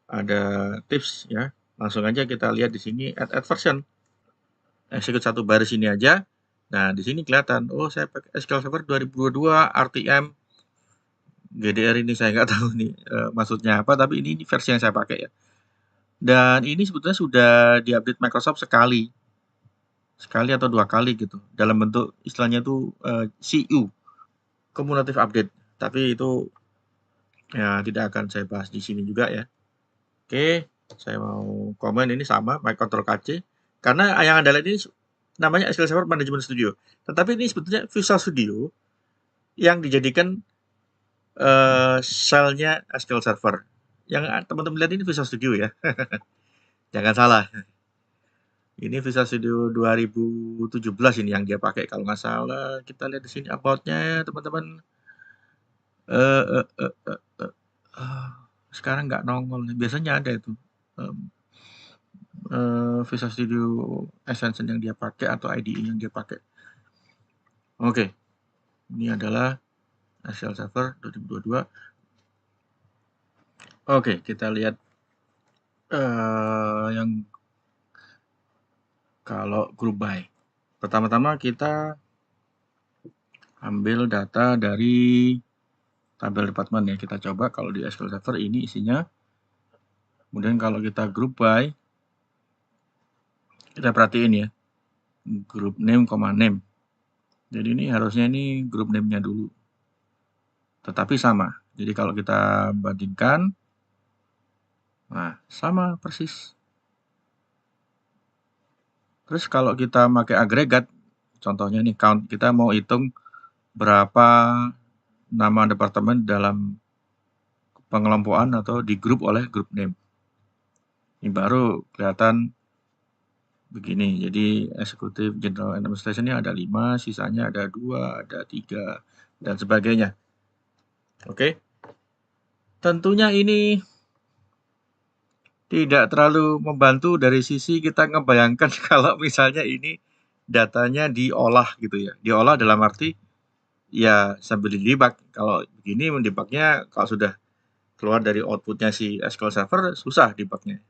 Speaker 1: ada tips ya. Langsung aja kita lihat di sini add version. Execute satu baris ini aja. Nah, di sini kelihatan, oh saya pakai SQL Server 2022 RTM GDR, ini saya nggak tahu nih maksudnya apa, tapi ini versi yang saya pakai ya. Dan ini sebetulnya sudah diupdate Microsoft sekali atau 2 kali gitu, dalam bentuk istilahnya itu CU, Cumulative Update. Tapi itu ya tidak akan saya bahas di sini juga ya. Oke, saya mau komen ini sama, My Control KC. Karena yang Anda lihat ini namanya SQL Server Management Studio. Tetapi ini sebetulnya Visual Studio yang dijadikan shell-nya SQL Server. Yang teman-teman lihat ini Visual Studio ya. Jangan salah. Ini Visual Studio 2017 ini yang dia pakai kalau nggak salah. Kita lihat di sini about-nya teman-teman. Sekarang nggak nongol nih. Biasanya ada itu. Visual Studio Ascension yang dia pakai atau IDE yang dia pakai. Oke. Ini adalah SQL Server 2022. Oke, kita lihat yang kalau group by. Pertama-tama kita ambil data dari tabel departemen ya. Kita coba kalau di SQL Server ini isinya. Kemudian kalau kita group by, kita perhatiin ya. Group name, name. Jadi ini harusnya ini group name-nya dulu. Tetapi sama. Jadi kalau kita bandingkan, nah sama persis. Terus kalau kita pakai agregat, contohnya nih count, kita mau hitung berapa nama departemen dalam pengelompokan atau di grup oleh group name. Ini baru kelihatan begini. Jadi Executive General Administration-nya ada 5, sisanya ada 2, ada 3, dan sebagainya. Oke. Tentunya ini tidak terlalu membantu dari sisi kita ngebayangkan kalau misalnya ini datanya diolah gitu ya. Diolah dalam arti ya sambil didebug. Kalau begini mendebugnya kalau sudah keluar dari outputnya si SQL Server susah debugnya.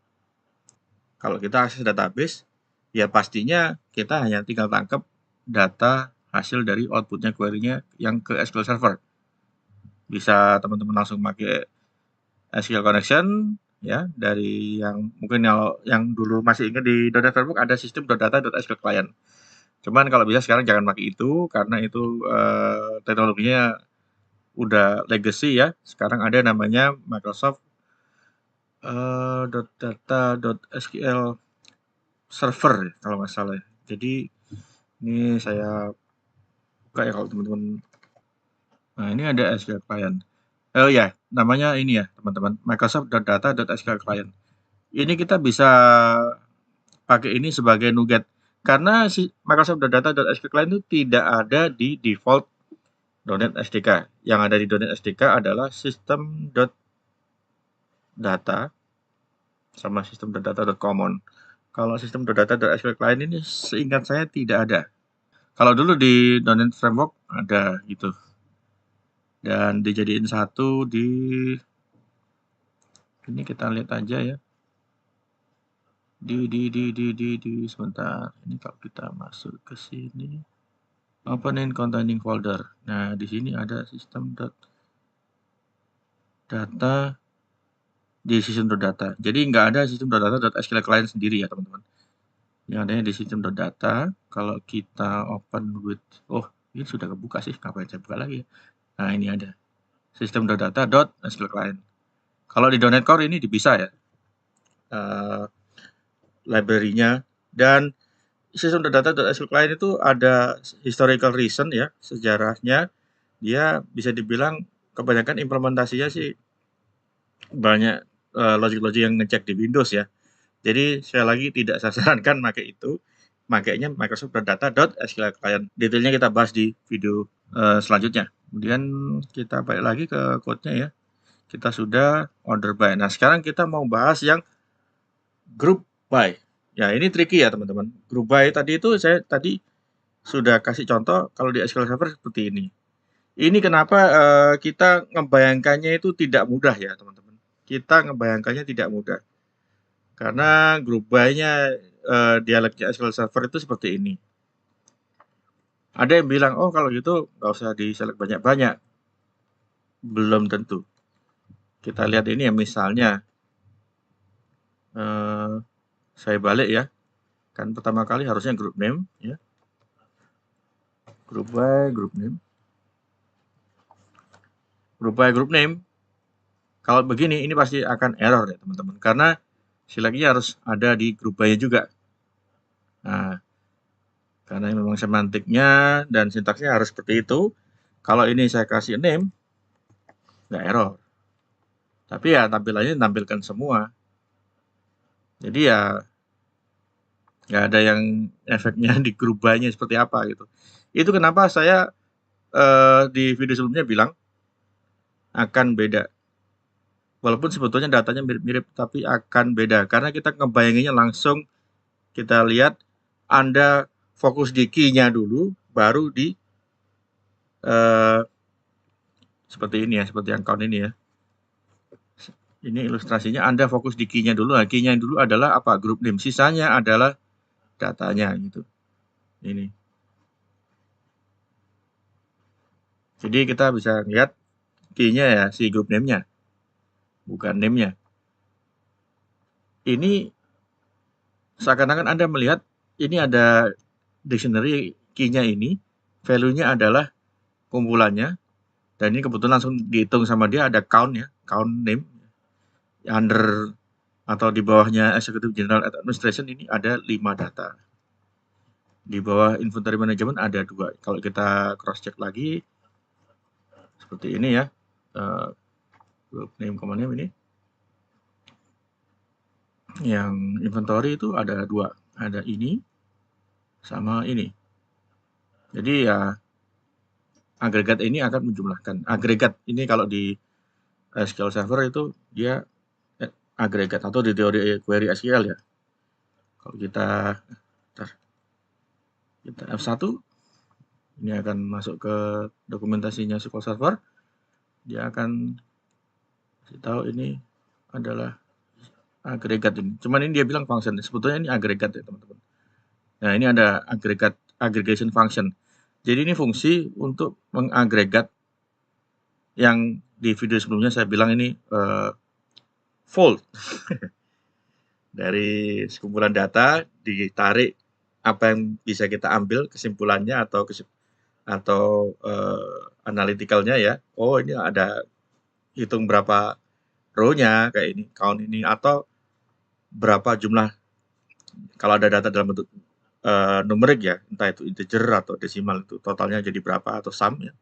Speaker 1: Kalau kita akses database, ya pastinya kita hanya tinggal tangkap data hasil dari outputnya query-nya yang ke SQL Server. Bisa teman-teman langsung pakai SQL Connection ya, dari yang mungkin kalau yang dulu masih ingat di .NET Framework ada sistem .data.SQL Client. Cuman kalau bisa sekarang jangan pakai itu karena itu teknologinya udah legacy ya. Sekarang ada namanya Microsoft .data.sql server ya, kalau nggak salah ya. Jadi ini saya buka ya kalau teman-teman. Nah ini ada SQL client. Oh ya, namanya ini ya teman-teman, Microsoft.data.sql client. Ini kita bisa pakai ini sebagai NuGet karena si Microsoft.data.sql client itu tidak ada di default .NET SDK. Yang ada di .NET SDK adalah system.data sama system.data.common. Kalau system.data.sql client ini seingat saya tidak ada. Kalau dulu di .NET Framework ada gitu. Dan dijadiin satu di ini kita lihat aja ya. Di sebentar. Ini kalau kita masuk ke sini. Open in containing folder. Nah, di sini ada system.data di system.data. Jadi nggak ada system.data.sql client sendiri ya teman-teman. Yang adanya di system.data. Kalau kita open with, oh ini sudah kebuka sih, ngapain saya buka lagi ya. Nah ini ada system.data.sql client. Kalau di .NET Core ini bisa ya library-nya, dan system.data.sql client itu ada historical reason ya, sejarahnya. Dia bisa dibilang kebanyakan implementasinya sih banyak logic-logic yang ngecek di Windows ya. Jadi sekali lagi tidak saya sarankan pakai itu, makanya Microsoft.data.sql client. Detailnya kita bahas di video selanjutnya. Kemudian kita balik lagi ke code-nya ya. Kita sudah order by. Nah sekarang kita mau bahas yang group by. Ya ini tricky ya teman-teman. Group by tadi itu saya tadi sudah kasih contoh kalau di SQL Server seperti ini. Ini kenapa kita ngebayangkannya itu tidak mudah ya teman-teman. Kita ngebayangkannya tidak mudah. Karena group by-nya dialeknya SQL Server itu seperti ini. Ada yang bilang, oh kalau gitu nggak usah di-select banyak-banyak. Belum tentu. Kita lihat ini ya misalnya. Saya balik ya. Kan pertama kali harusnya group name ya. Group by group name. Group by group name. Kalau begini ini pasti akan error ya teman-teman. Karena select-nya harus ada di group by juga. Nah, karena memang semantiknya dan sintaksnya harus seperti itu. Kalau ini saya kasih name, nggak error. Tapi ya tampilannya tampilkan semua. Jadi ya nggak ada yang efeknya di group by-nya seperti apa gitu. Itu kenapa saya di video sebelumnya bilang akan beda. Walaupun sebetulnya datanya mirip-mirip, tapi akan beda. Karena kita ngebayanginnya langsung, kita lihat Anda fokus di key-nya dulu, baru di seperti ini ya, seperti yang count ini ya. Ini ilustrasinya, Anda fokus di key-nya dulu. Nah, key-nya dulu adalah apa? Group name. Sisanya adalah datanya gitu. Ini. Jadi kita bisa lihat key-nya ya, si group name-nya. Bukan name-nya. Ini seakan-akan Anda melihat ini ada dictionary key-nya ini, value-nya adalah kumpulannya, dan ini kebetulan langsung dihitung sama dia ada count ya, count name, under atau di bawahnya Executive General Administration ini ada 5 data. Di bawah Inventory Management ada 2. Kalau kita cross check lagi, seperti ini ya, group name command name ini. Yang inventory itu ada 2, ada ini sama ini. Jadi ya agregat ini akan menjumlahkan. Agregat ini kalau di SQL Server itu dia agregat atau di teori query SQL ya. Kalau kita F1 ini akan masuk ke dokumentasinya SQL Server. Dia akan kasih tahu ini adalah agregat ini. Cuman ini dia bilang function. Sebetulnya ini agregat ya teman-teman. Nah ini ada aggregation function. Jadi ini fungsi untuk mengagregat yang di video sebelumnya saya bilang ini fold dari sekumpulan data ditarik apa yang bisa kita ambil kesimpulannya atau analytical-nya ya. Oh, ini ada hitung berapa row-nya kayak ini, count ini, atau berapa jumlah kalau ada data dalam bentuk numerik ya, entah itu integer atau desimal, itu totalnya jadi berapa atau sum ya.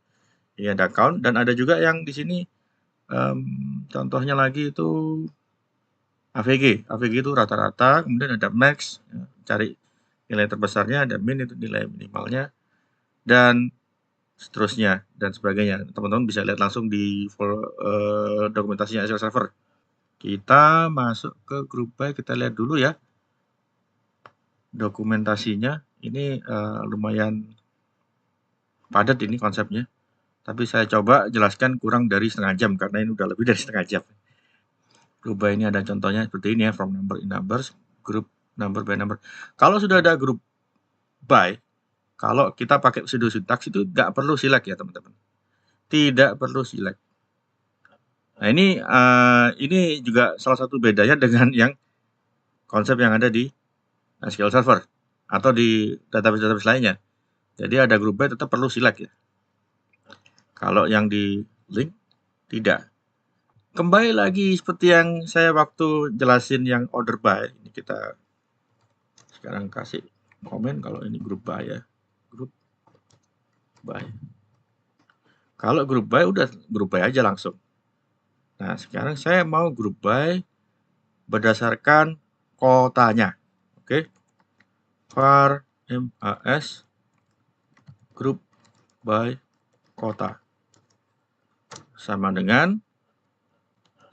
Speaker 1: Ini ada count, dan ada juga yang di sini contohnya lagi itu AVG. AVG itu rata-rata, kemudian ada max, ya, cari nilai terbesarnya, ada min itu nilai minimalnya, dan seterusnya dan sebagainya. Teman-teman bisa lihat langsung di dokumentasinya SQL Server. Kita masuk ke group by, kita lihat dulu ya dokumentasinya. Ini lumayan padat ini konsepnya, tapi saya coba jelaskan kurang dari setengah jam karena ini udah lebih dari setengah jam. Group by ini ada contohnya seperti ini ya, from number in numbers, group number by number. Kalau sudah ada group by, kalau kita pakai pseudo syntax itu nggak perlu select ya teman-teman, tidak perlu select. Nah ini juga salah satu bedanya dengan yang konsep yang ada di SQL Server atau di database lainnya. Jadi ada group by tetap perlu select ya. Kalau yang di link tidak. Kembali lagi seperti yang saya waktu jelasin yang order by. Ini kita sekarang kasih komen kalau ini group by ya. Group by. Kalau group by udah group by aja langsung. Nah, sekarang saya mau group by berdasarkan kotanya. Oke. var MAS group by kota. Sama dengan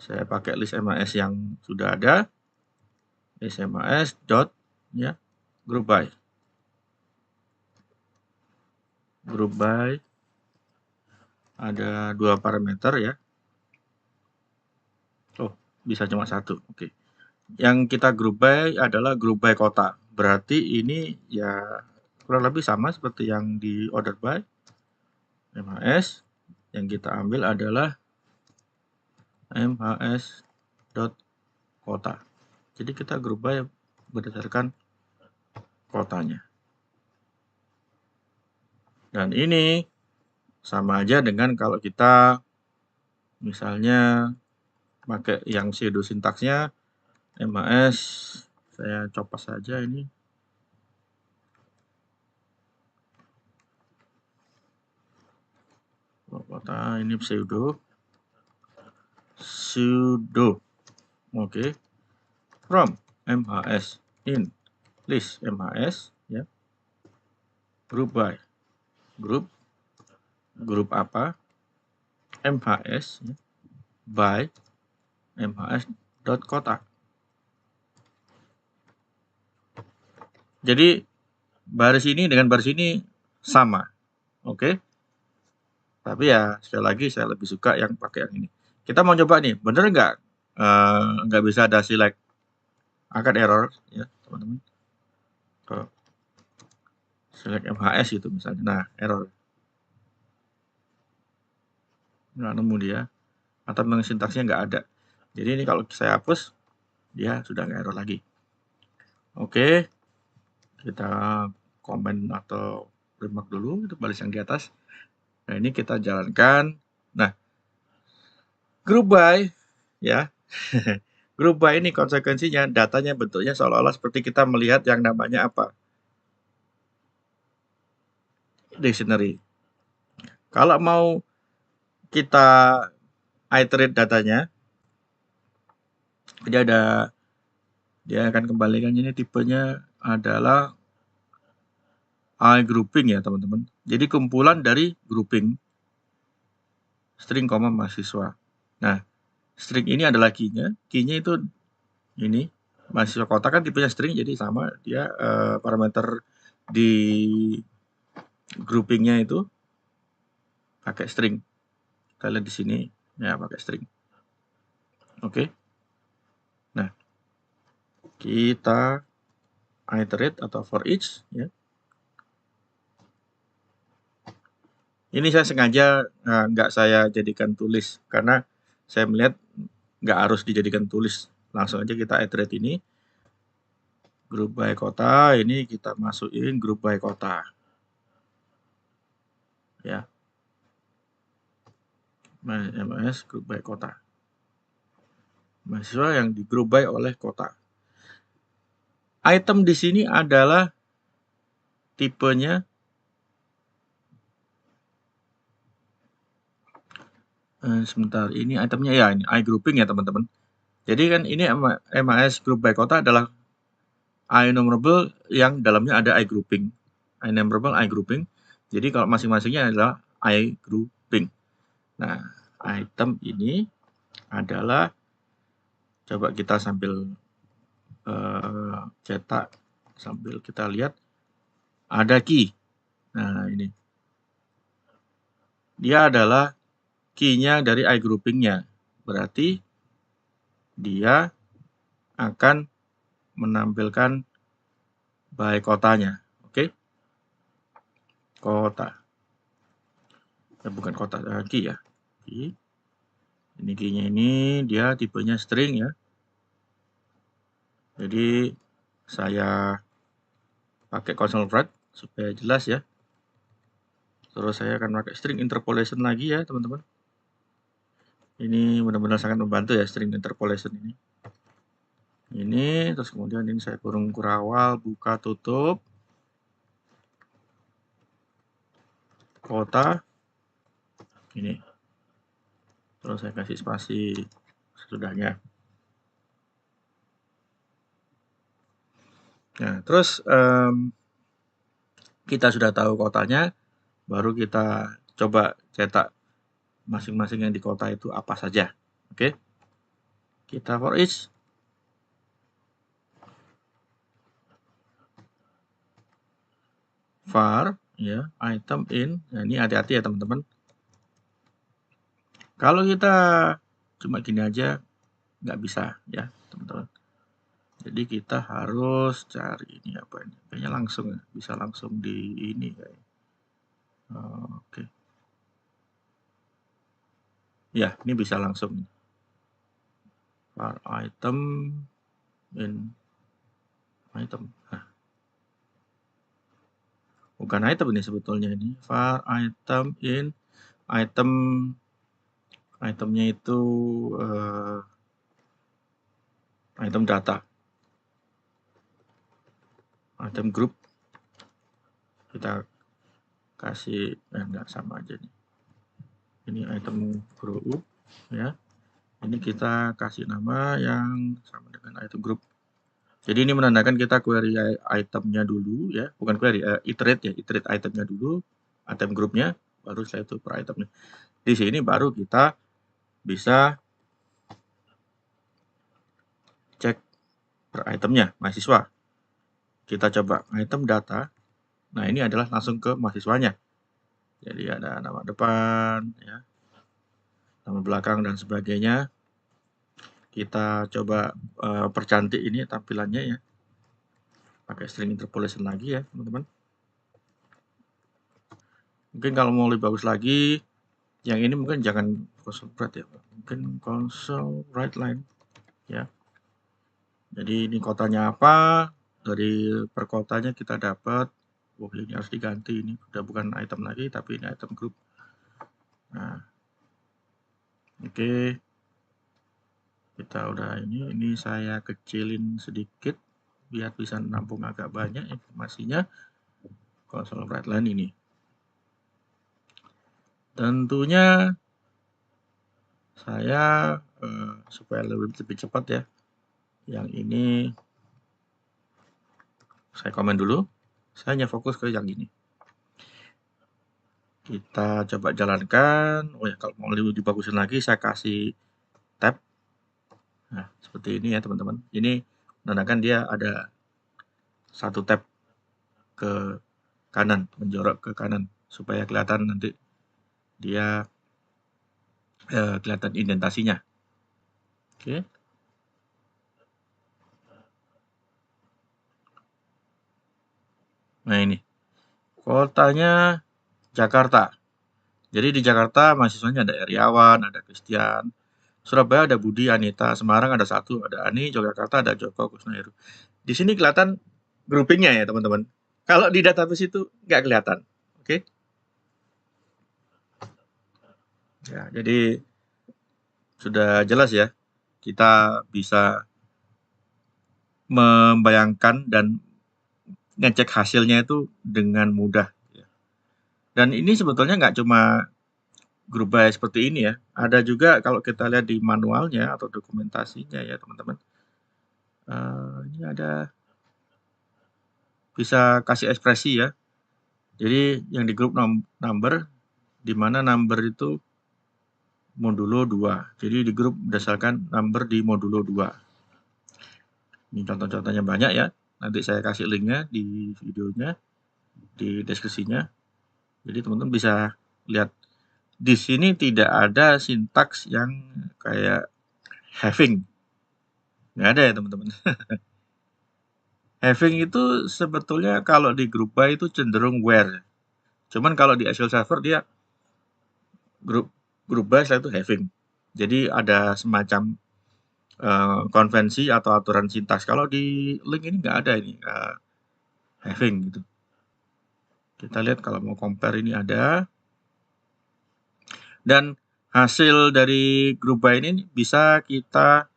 Speaker 1: saya pakai list MAS yang sudah ada. List MAS dot ya group by. Group by ada 2 parameter ya. Oh, bisa cuma 1. Oke. Yang kita group by adalah group by kota. Berarti ini ya kurang lebih sama seperti yang di order by. MAS yang kita ambil adalah MAS dot kota. Jadi kita group by berdasarkan kotanya. Dan ini sama aja dengan kalau kita misalnya pakai yang pseudo sintaksnya MAS, saya copot saja ini. Kota ini pseudo. Oke. From MAS in list MAS ya. Group by. Grup apa? MAS ya. By MAS dot kota. Jadi baris ini dengan baris ini sama. Oke. Tapi ya sekali lagi saya lebih suka yang pakai yang ini. Kita mau coba nih, bener nggak bisa ada select, akan error ya teman-teman. Select MHS itu misalnya, nah error. Nggak nemu dia, atau memang sintaksnya nggak ada. Jadi ini kalau saya hapus, dia sudah nggak error lagi. Oke, kita komen atau remark dulu untuk baris yang di atas. Nah ini kita jalankan. Nah, group by ya. Group by ini konsekuensinya datanya bentuknya seolah-olah seperti kita melihat yang namanya apa? Dictionary. Kalau mau kita iterate datanya, dia akan kembalikan ini tipenya adalah I grouping ya teman-teman. Jadi kumpulan dari grouping string koma mahasiswa. Nah, string ini adalah key-nya. Key-nya itu ini mahasiswa kota kan tipenya string, jadi sama dia parameter di groupingnya itu pakai string. Kita lihat di sini ya pakai string. Oke. Nah, kita iterate atau for each ya. Ini saya sengaja nggak saya jadikan tulis karena saya melihat nggak harus dijadikan tulis. Langsung aja kita iterate ini. Grup by kota, ini kita masukin grup by kota. Ya. MS grup by kota. Mahasiswa yang di grup by oleh kota. Item di sini adalah tipenya sebentar, ini itemnya ya ini iGrouping ya teman-teman. Jadi kan ini MAS group by kota adalah IEnumerable yang dalamnya ada iGrouping. IEnumerable iGrouping. Jadi kalau masing-masingnya adalah iGrouping. Nah, item ini adalah, coba kita sambil cetak, sambil kita lihat, ada key. Nah, ini. Dia adalah key-nya dari iGrouping-nya. Berarti dia akan menampilkan by kotanya. Oke. Kota. Bukan kota, key ya. Key. Ini key-nya ini dia tipenya string ya. Jadi saya pakai console write supaya jelas ya. Terus saya akan pakai string interpolation lagi ya teman-teman. Ini benar-benar sangat membantu ya string interpolation ini. Ini terus kemudian ini saya kurung kurawal, buka tutup. Kota. Ini. Terus saya kasih spasi sesudahnya. Nah, terus kita sudah tahu kotanya, baru kita coba cetak masing-masing yang di kota itu apa saja. Oke. Kita for each. Var ya, item in. Nah, ini hati-hati ya teman-teman. Kalau kita cuma gini aja nggak bisa ya teman-teman. Jadi kita harus cari ini apa ini? Kayaknya langsung ya, bisa langsung di ini kayak. Oke. Ya, ini bisa langsung. Var item in item. Nah. Bukan item ini sebetulnya ini. Var item in item, itemnya itu item data. Item group. Kita kasih enggak sama aja nih. Ini item group ya. Ini kita kasih nama yang sama dengan item group. Jadi ini menandakan kita query itemnya dulu ya, bukan query, iterate ya, iterate itemnya dulu, item groupnya, baru setelah itu per itemnya. Di sini baru kita bisa cek per itemnya mahasiswa. Kita coba item data. Nah, ini adalah langsung ke mahasiswanya. Jadi ada nama depan ya, nama belakang dan sebagainya. Kita coba percantik ini tampilannya ya. Pakai string interpolation lagi ya, teman-teman. Mungkin kalau mau lebih bagus lagi, yang ini mungkin jangan console write ya, mungkin console write line ya. Jadi ini kotanya apa, dari per kotanya kita dapat, ini harus diganti, ini udah bukan item lagi tapi ini item group. Nah, oke. Kita udah ini saya kecilin sedikit biar bisa menampung agak banyak informasinya. Console write line ini. Tentunya saya supaya lebih cepat ya, yang ini saya komen dulu. Saya hanya fokus ke yang ini. Kita coba jalankan. Oh ya, kalau mau lebih dibagusin lagi, saya kasih tab. Nah, seperti ini ya teman-teman. Ini menandakan dia ada satu tab ke kanan, menjorok ke kanan, supaya kelihatan nanti dia kelihatan indentasinya. Oke. Nah ini, kotanya Jakarta. Jadi di Jakarta mahasiswanya ada Eriawan, ada Christian. Surabaya ada Budi, Anita. Semarang ada satu, ada Ani. Yogyakarta ada Joko Kusnairu. Di sini kelihatan groupingnya ya teman-teman. Kalau di database itu nggak kelihatan. Oke. Ya, jadi sudah jelas ya. Kita bisa membayangkan dan ngecek hasilnya itu dengan mudah. Dan ini sebetulnya nggak cuma group by seperti ini ya. Ada juga kalau kita lihat di manualnya atau dokumentasinya ya teman-teman. Ini ada bisa kasih ekspresi ya. Jadi yang di grup number, di mana number itu modulo 2. Jadi di grup berdasarkan number di modulo 2. Ini contoh-contohnya banyak ya. Nanti saya kasih linknya di videonya, di deskripsinya. Jadi teman-teman bisa lihat. Di sini tidak ada sintaks yang kayak having. Nggak ada ya teman-teman. Having itu sebetulnya kalau di group by itu cenderung where. Cuman kalau di SQL Server dia group by setelah itu having. Jadi ada semacam konvensi atau aturan sintaks. Kalau di link ini nggak ada ini having gitu. Kita lihat kalau mau compare ini ada. Dan hasil dari group by ini bisa kita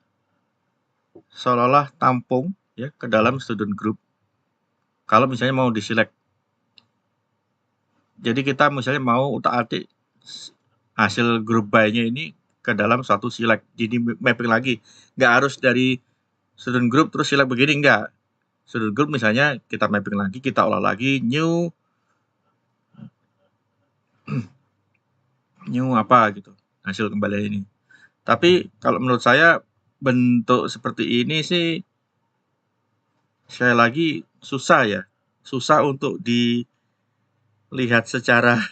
Speaker 1: seolah-olah tampung ya ke dalam student group. Kalau misalnya mau diselect. Jadi kita misalnya mau utak-atik hasil group by-nya ini ke dalam satu select. Jadi mapping lagi. Nggak harus dari student group terus select begini, enggak. Student group misalnya kita mapping lagi, kita olah lagi, new apa gitu, hasil kembali ini. Tapi kalau menurut saya bentuk seperti ini sih sekali lagi susah ya. Susah untuk dilihat secara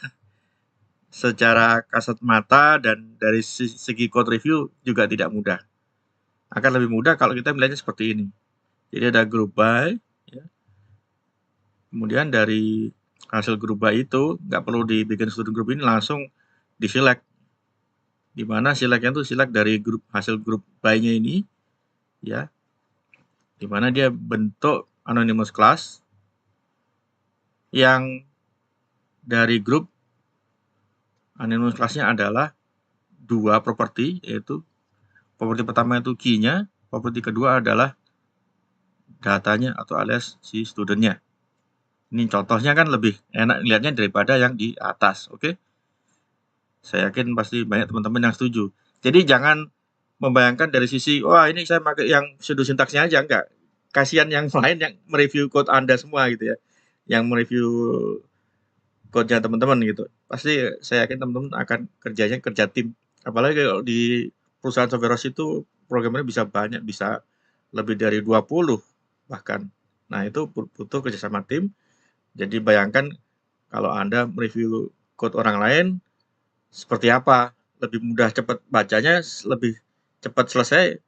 Speaker 1: kasat mata dan dari segi code review juga tidak mudah. Akan lebih mudah kalau kita melihatnya seperti ini. Jadi ada group by, ya. Kemudian dari hasil group by itu nggak perlu dibikin student group ini, langsung di select. Di mana selectnya itu select dari grup hasil group by-nya ini, ya. Di mana dia bentuk anonymous class yang dari grup anonymous class-nya adalah 2 properti, yaitu properti pertama itu key-nya, properti kedua adalah datanya atau alias si student-nya. Ini contohnya kan lebih enak lihatnya daripada yang di atas, oke? Saya yakin pasti banyak teman-teman yang setuju. Jadi jangan membayangkan dari sisi, wah ini saya pakai yang pseudo sintaksnya aja, enggak. Kasihan yang lain yang mereview code Anda semua gitu ya. Yang mereview code-nya teman-teman gitu. Pasti saya yakin teman-teman akan kerjanya kerja tim. Apalagi kalau di perusahaan software house itu programmernya bisa banyak, bisa lebih dari 20 bahkan. Nah itu butuh kerjasama tim. Jadi bayangkan kalau Anda mereview code orang lain, seperti apa, lebih mudah cepat bacanya, lebih cepat selesai,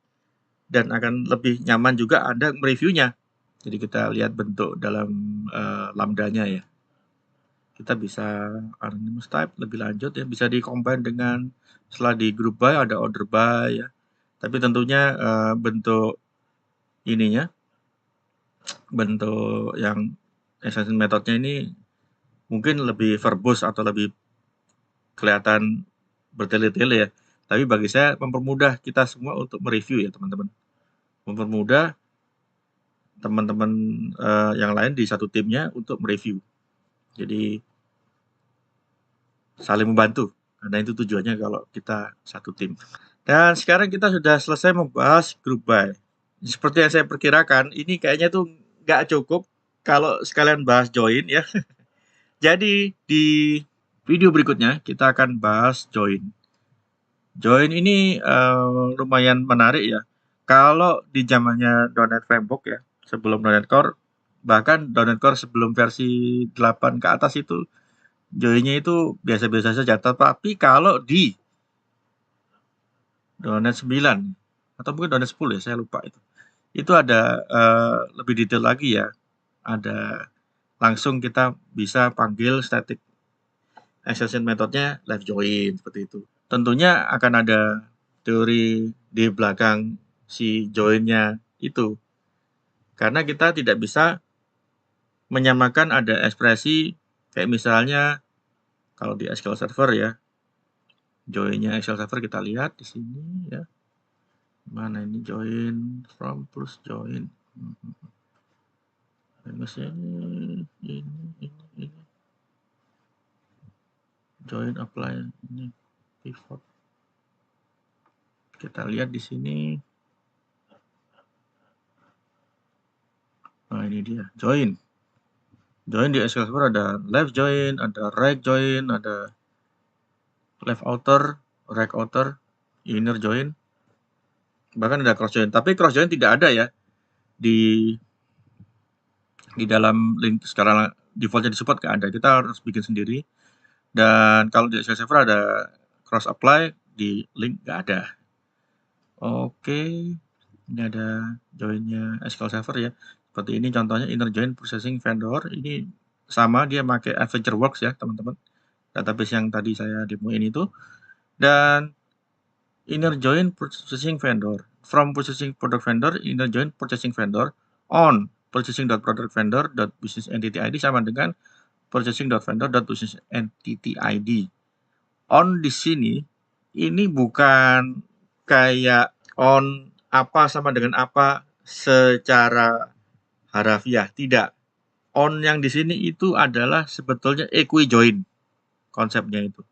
Speaker 1: dan akan lebih nyaman juga Anda mereviewnya. Jadi kita lihat bentuk dalam lambdanya ya. Kita bisa anonymous type lebih lanjut ya, bisa di-combine dengan setelah di group by ada order by ya. Tapi tentunya bentuk ininya, bentuk yang extension methodnya ini mungkin lebih verbose atau lebih kelihatan bertele-tele ya. Tapi bagi saya mempermudah kita semua untuk mereview ya teman-teman. Mempermudah teman-teman yang lain di satu timnya untuk mereview. Jadi saling membantu. Karena itu tujuannya kalau kita satu tim. Dan sekarang kita sudah selesai membahas group by. Seperti yang saya perkirakan, ini kayaknya tuh nggak cukup kalau sekalian bahas join ya. Jadi di video berikutnya kita akan bahas join. Join ini lumayan menarik ya. Kalau di zamannya .NET Framework ya, sebelum .NET Core, bahkan .NET Core sebelum versi 8 ke atas itu, join-nya itu biasa-biasa saja. Tapi kalau di .NET 9, atau mungkin .NET 10 ya, saya lupa itu. Itu ada lebih detail lagi ya. Ada langsung kita bisa panggil static extension methodnya live join seperti itu. Tentunya akan ada teori di belakang si join-nya itu. Karena kita tidak bisa menyamakan ada ekspresi kayak misalnya kalau di SQL Server ya, join-nya SQL Server kita lihat di sini ya. Mana ini join from plus join. Ini join apply ini pivot. Kita lihat di sini. Nah, ini dia join. Join di SQL Server ada left join, ada right join, ada left outer, right outer, inner join, bahkan ada cross join. Tapi cross join tidak ada ya di dalam link sekarang defaultnya di support nggak ada. Kita harus bikin sendiri. Dan kalau di SQL Server ada cross apply, di link nggak ada. Oke, ini ada joinnya SQL Server ya. Seperti ini contohnya inner join processing vendor. Ini sama dia pakai AdventureWorks ya teman-teman. Database yang tadi saya demoin itu. Dan inner join processing vendor. From processing product vendor, inner join purchasing vendor on purchasing.product vendor.business entity ID sama dengan purchasing.vendor.business entity ID. On di sini ini bukan kayak on apa sama dengan apa secara harafiah, tidak. On yang di sini itu adalah sebetulnya equi-join konsepnya itu.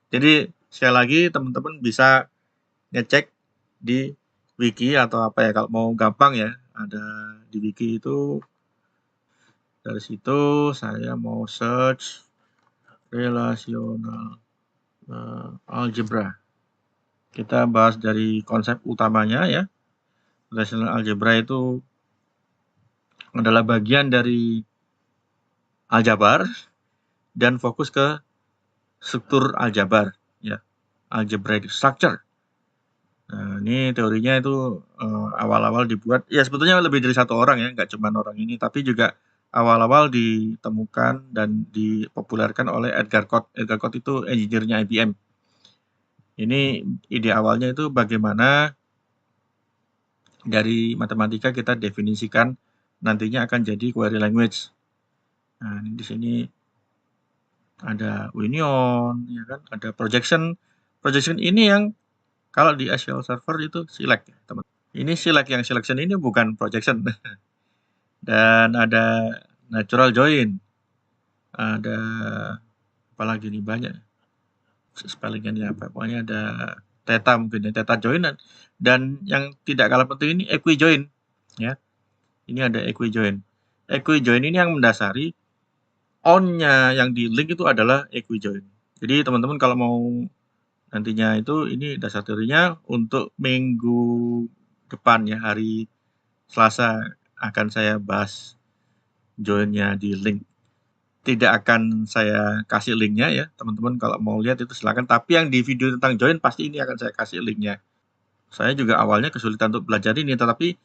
Speaker 1: Jadi sekali lagi teman-teman bisa ngecek di wiki atau apa ya kalau mau gampang ya, ada di wiki itu. Dari situ saya mau search relational algebra. Kita bahas dari konsep utamanya ya. Relational algebra itu adalah bagian dari aljabar dan fokus ke struktur aljabar ya, algebraic structure. Nah, ini teorinya itu awal-awal dibuat ya sebetulnya lebih dari satu orang ya, nggak cuma orang ini, tapi juga awal-awal ditemukan dan dipopulerkan oleh Edgar Codd. Edgar Codd itu engineer-nya IBM. Ini ide awalnya itu bagaimana dari matematika kita definisikan nantinya akan jadi query language. Nah, ini di sini ada union, ya kan? Ada projection. Projection ini yang kalau di SQL Server itu select, ya, teman. Ini select, yang selection ini bukan projection. Dan ada natural join. Ada apa lagi nih banyak. Spellingnya ini apa? Pokoknya ada theta mungkin ya, theta join dan yang tidak kalah penting ini equi join ya. Ini ada equi join. Equi join ini yang mendasari on-nya yang di link itu adalah equi join. Jadi teman-teman kalau mau nantinya itu ini dasar teorinya untuk minggu depan ya, hari Selasa akan saya bahas join-nya di link. Tidak akan saya kasih linknya ya teman-teman, kalau mau lihat itu silakan, tapi yang di video tentang join pasti ini akan saya kasih linknya. Saya juga awalnya kesulitan untuk belajar ini, tetapi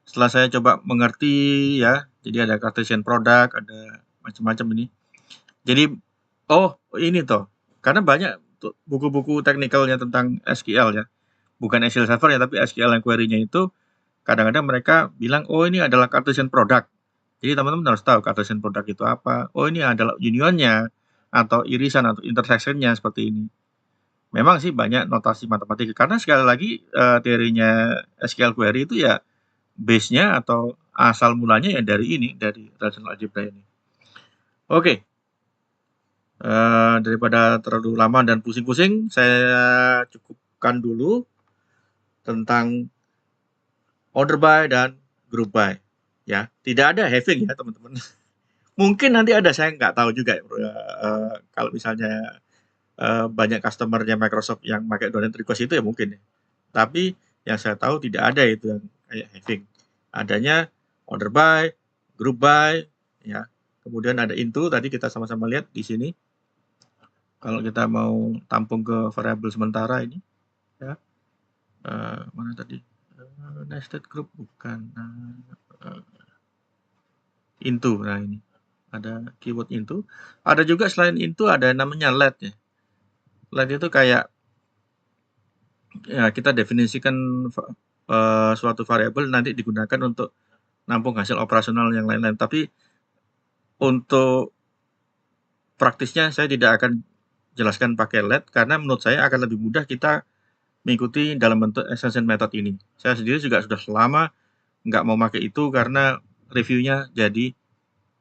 Speaker 1: setelah saya coba mengerti ya, jadi ada Cartesian product, ada macam-macam ini. Jadi oh ini toh, karena banyak buku-buku teknikalnya tentang SQL ya, bukan SQL Server ya, tapi SQL yang query-nya itu kadang-kadang mereka bilang oh ini adalah Cartesian product. Jadi teman-teman harus tahu Cartesian product itu apa. Oh ini adalah unionnya atau irisan atau intersectionnya seperti ini. Memang sih banyak notasi matematika karena sekali lagi teorinya SQL query itu ya base-nya atau asal mulanya ya dari ini, dari relational algebra ini. Oke. Daripada terlalu lama dan pusing-pusing, saya cukupkan dulu tentang order by dan group by. Ya, tidak ada having ya teman-teman. Mungkin nanti ada, saya nggak tahu juga. Kalau misalnya banyak customer-nya Microsoft yang pakai donate request itu ya mungkin. Tapi yang saya tahu tidak ada itu yang kayak having. Adanya order by, group by, ya. Kemudian ada into, tadi kita sama-sama lihat di sini. Kalau kita mau tampung ke variabel sementara ini, ya. Mana tadi? Nested group bukan. Into, nah ini ada keyword into. Ada juga selain into ada namanya let ya. Let itu kayak ya kita definisikan suatu variabel nanti digunakan untuk nampung hasil operasional yang lain-lain. Tapi untuk praktisnya saya tidak akan jelaskan pakai LED karena menurut saya akan lebih mudah kita mengikuti dalam bentuk Ascension Method ini. Saya sendiri juga sudah lama nggak mau pakai itu karena reviewnya jadi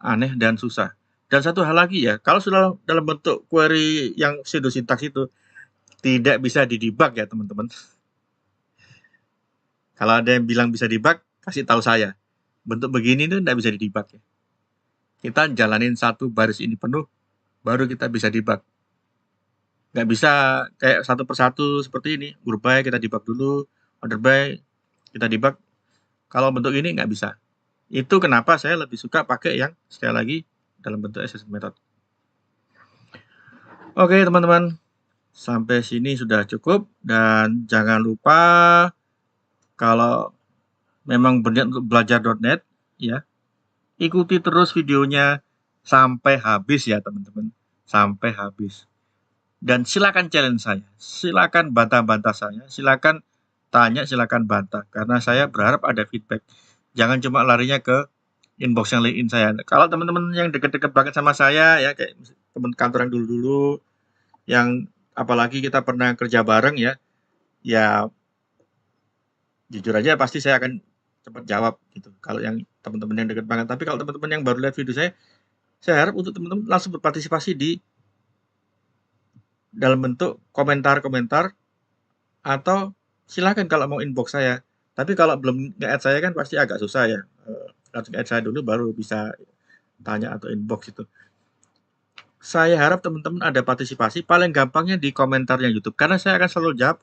Speaker 1: aneh dan susah. Dan satu hal lagi ya, kalau sudah dalam bentuk query yang pseudo syntax itu tidak bisa didebug ya teman-teman. Kalau ada yang bilang bisa debug, kasih tahu saya. Bentuk begini itu tidak bisa didebug ya. Kita jalanin satu baris ini penuh, baru kita bisa debug. Nggak bisa kayak satu persatu seperti ini. Group by kita debug dulu, order by kita debug. Kalau bentuk ini nggak bisa. Itu kenapa saya lebih suka pakai yang sekali lagi dalam bentuk Ascension Method. Oke teman-teman, sampai sini sudah cukup. Dan jangan lupa kalau memang berniat untuk belajar .NET, ya, ikuti terus videonya sampai habis ya teman-teman. Sampai habis. Dan silakan challenge saya. Silakan bantah-bantah saya. Silakan tanya, silakan bantah. Karena saya berharap ada feedback. Jangan cuma larinya ke inbox yang LinkedIn saya. Kalau teman-teman yang deket-deket banget sama saya, ya kayak teman kantor yang dulu-dulu, yang apalagi kita pernah kerja bareng ya, ya jujur aja pasti saya akan cepat jawab gitu. Kalau yang teman-teman yang deket banget. Tapi kalau teman-teman yang baru lihat video saya harap untuk teman-teman langsung berpartisipasi di dalam bentuk komentar-komentar atau silakan kalau mau inbox saya. Tapi kalau belum nge-add saya kan pasti agak susah ya. Langsung add saya dulu baru bisa tanya atau inbox itu. Saya harap teman-teman ada partisipasi, paling gampangnya di komentarnya YouTube. Karena saya akan selalu jawab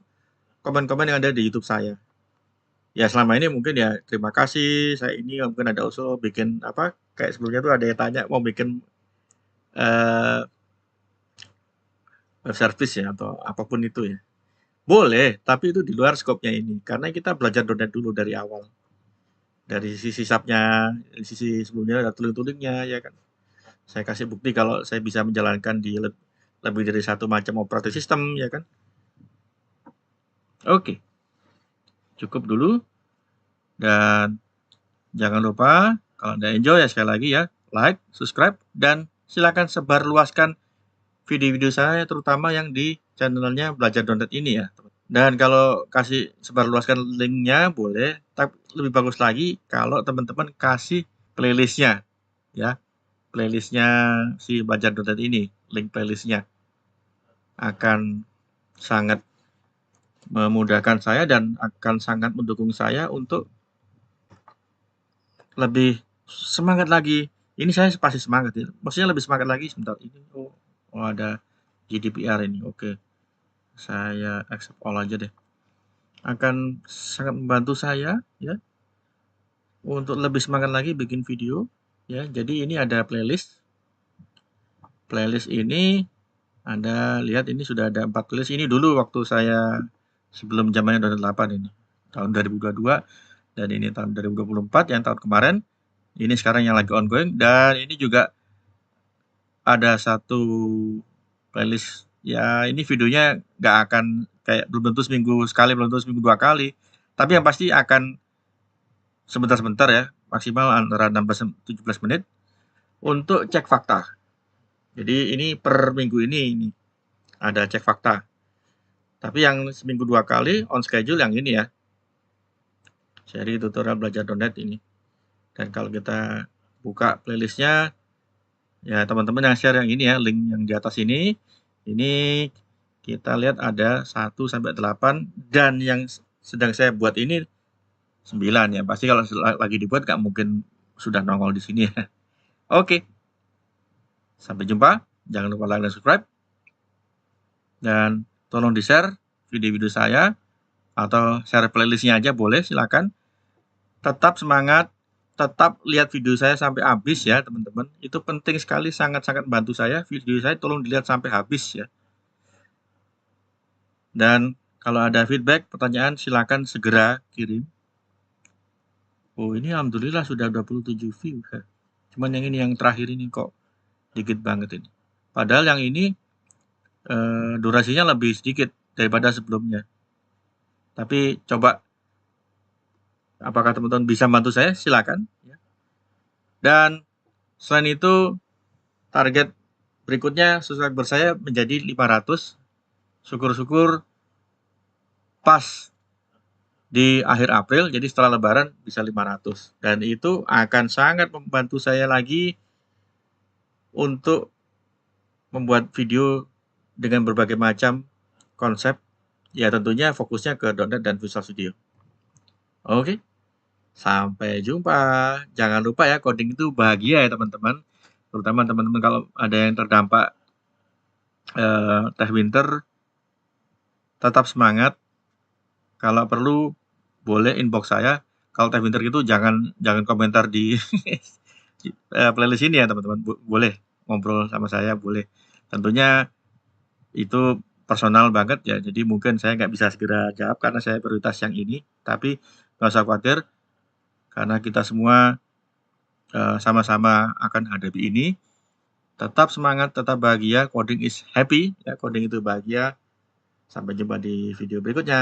Speaker 1: komen-komen yang ada di YouTube saya. Ya selama ini mungkin ya terima kasih, saya ini mungkin ada usul bikin apa, kayak sebelumnya tuh ada yang tanya mau bikin web service ya atau apapun itu ya. Boleh, tapi itu di luar skopnya ini. Karena kita belajar .NET dulu dari awal. Dari sisi SAP-nya, dari sisi sebelumnya ada tooling-toolingnya, ya kan. Saya kasih bukti kalau saya bisa menjalankan di lebih dari satu macam operating system, ya kan. Oke, cukup dulu. Dan jangan lupa, kalau Anda enjoy ya sekali lagi ya, like, subscribe, dan silakan sebarluaskan video-video saya, terutama yang di channelnya Belajar.net ini ya. Dan kalau kasih sebarluaskan linknya boleh, tapi lebih bagus lagi kalau teman-teman kasih playlistnya, ya, playlistnya si Belajar.net ini, link playlistnya akan sangat memudahkan saya dan akan sangat mendukung saya untuk lebih semangat lagi. Ini saya pasti semangat ya, maksudnya lebih semangat lagi. Sebentar ini, oh ada GDPR ini, oke, saya accept all aja deh. Akan sangat membantu saya ya untuk lebih semangat lagi bikin video ya. Jadi ini ada playlist. Playlist ini Anda lihat ini sudah ada 4 playlist. Ini dulu waktu saya sebelum zamannya .NET 8 ini. Tahun 2022 dan ini tahun 2024 yang tahun kemarin. Ini sekarang yang lagi ongoing dan ini juga ada satu playlist ya, ini videonya nggak akan kayak belum tentu seminggu sekali, belum tentu seminggu 2 kali. Tapi yang pasti akan sebentar-sebentar ya, maksimal antara 16-17 menit untuk cek fakta. Jadi ini per minggu ini ada cek fakta. Tapi yang seminggu 2 kali on schedule yang ini ya. Seri tutorial belajar.net ini. Dan kalau kita buka playlistnya, ya teman-teman yang share yang ini ya, link yang di atas ini kita lihat ada 1-8 dan yang sedang saya buat ini 9 ya. Pasti kalau lagi dibuat nggak mungkin sudah nongol di sini ya. Oke. Sampai jumpa. Jangan lupa like dan subscribe. Dan tolong di-share video-video saya atau share playlistnya aja boleh, silakan. Tetap semangat, tetap lihat video saya sampai habis ya teman-teman. Itu penting sekali, sangat-sangat bantu saya. Video saya tolong dilihat sampai habis ya. Dan kalau ada feedback, pertanyaan, silakan segera kirim. Oh ini alhamdulillah sudah 27 view ya. Cuman yang ini yang terakhir ini kok dikit banget ini. Padahal yang ini durasinya lebih sedikit daripada sebelumnya. Tapi coba apakah teman-teman bisa bantu saya? Silakan. Ya. Dan selain itu, target berikutnya subscriber saya menjadi 500. Syukur-syukur pas di akhir April, jadi setelah Lebaran bisa 500. Dan itu akan sangat membantu saya lagi untuk membuat video dengan berbagai macam konsep. Ya tentunya fokusnya ke .NET dan Visual Studio. Oke, sampai jumpa. Jangan lupa ya, coding itu bahagia ya teman-teman. Terutama teman-teman kalau ada yang terdampak Teh Winter, tetap semangat. Kalau perlu boleh inbox saya. Kalau Teh Winter gitu jangan komentar di playlist ini ya teman-teman. Boleh ngobrol sama saya, boleh. Tentunya itu personal banget ya. Jadi mungkin saya nggak bisa segera jawab karena saya prioritas yang ini. Tapi nggak usah khawatir karena kita semua sama-sama akan hadapi ini. Tetap semangat, tetap bahagia. Coding is happy. Ya, coding itu bahagia. Sampai jumpa di video berikutnya.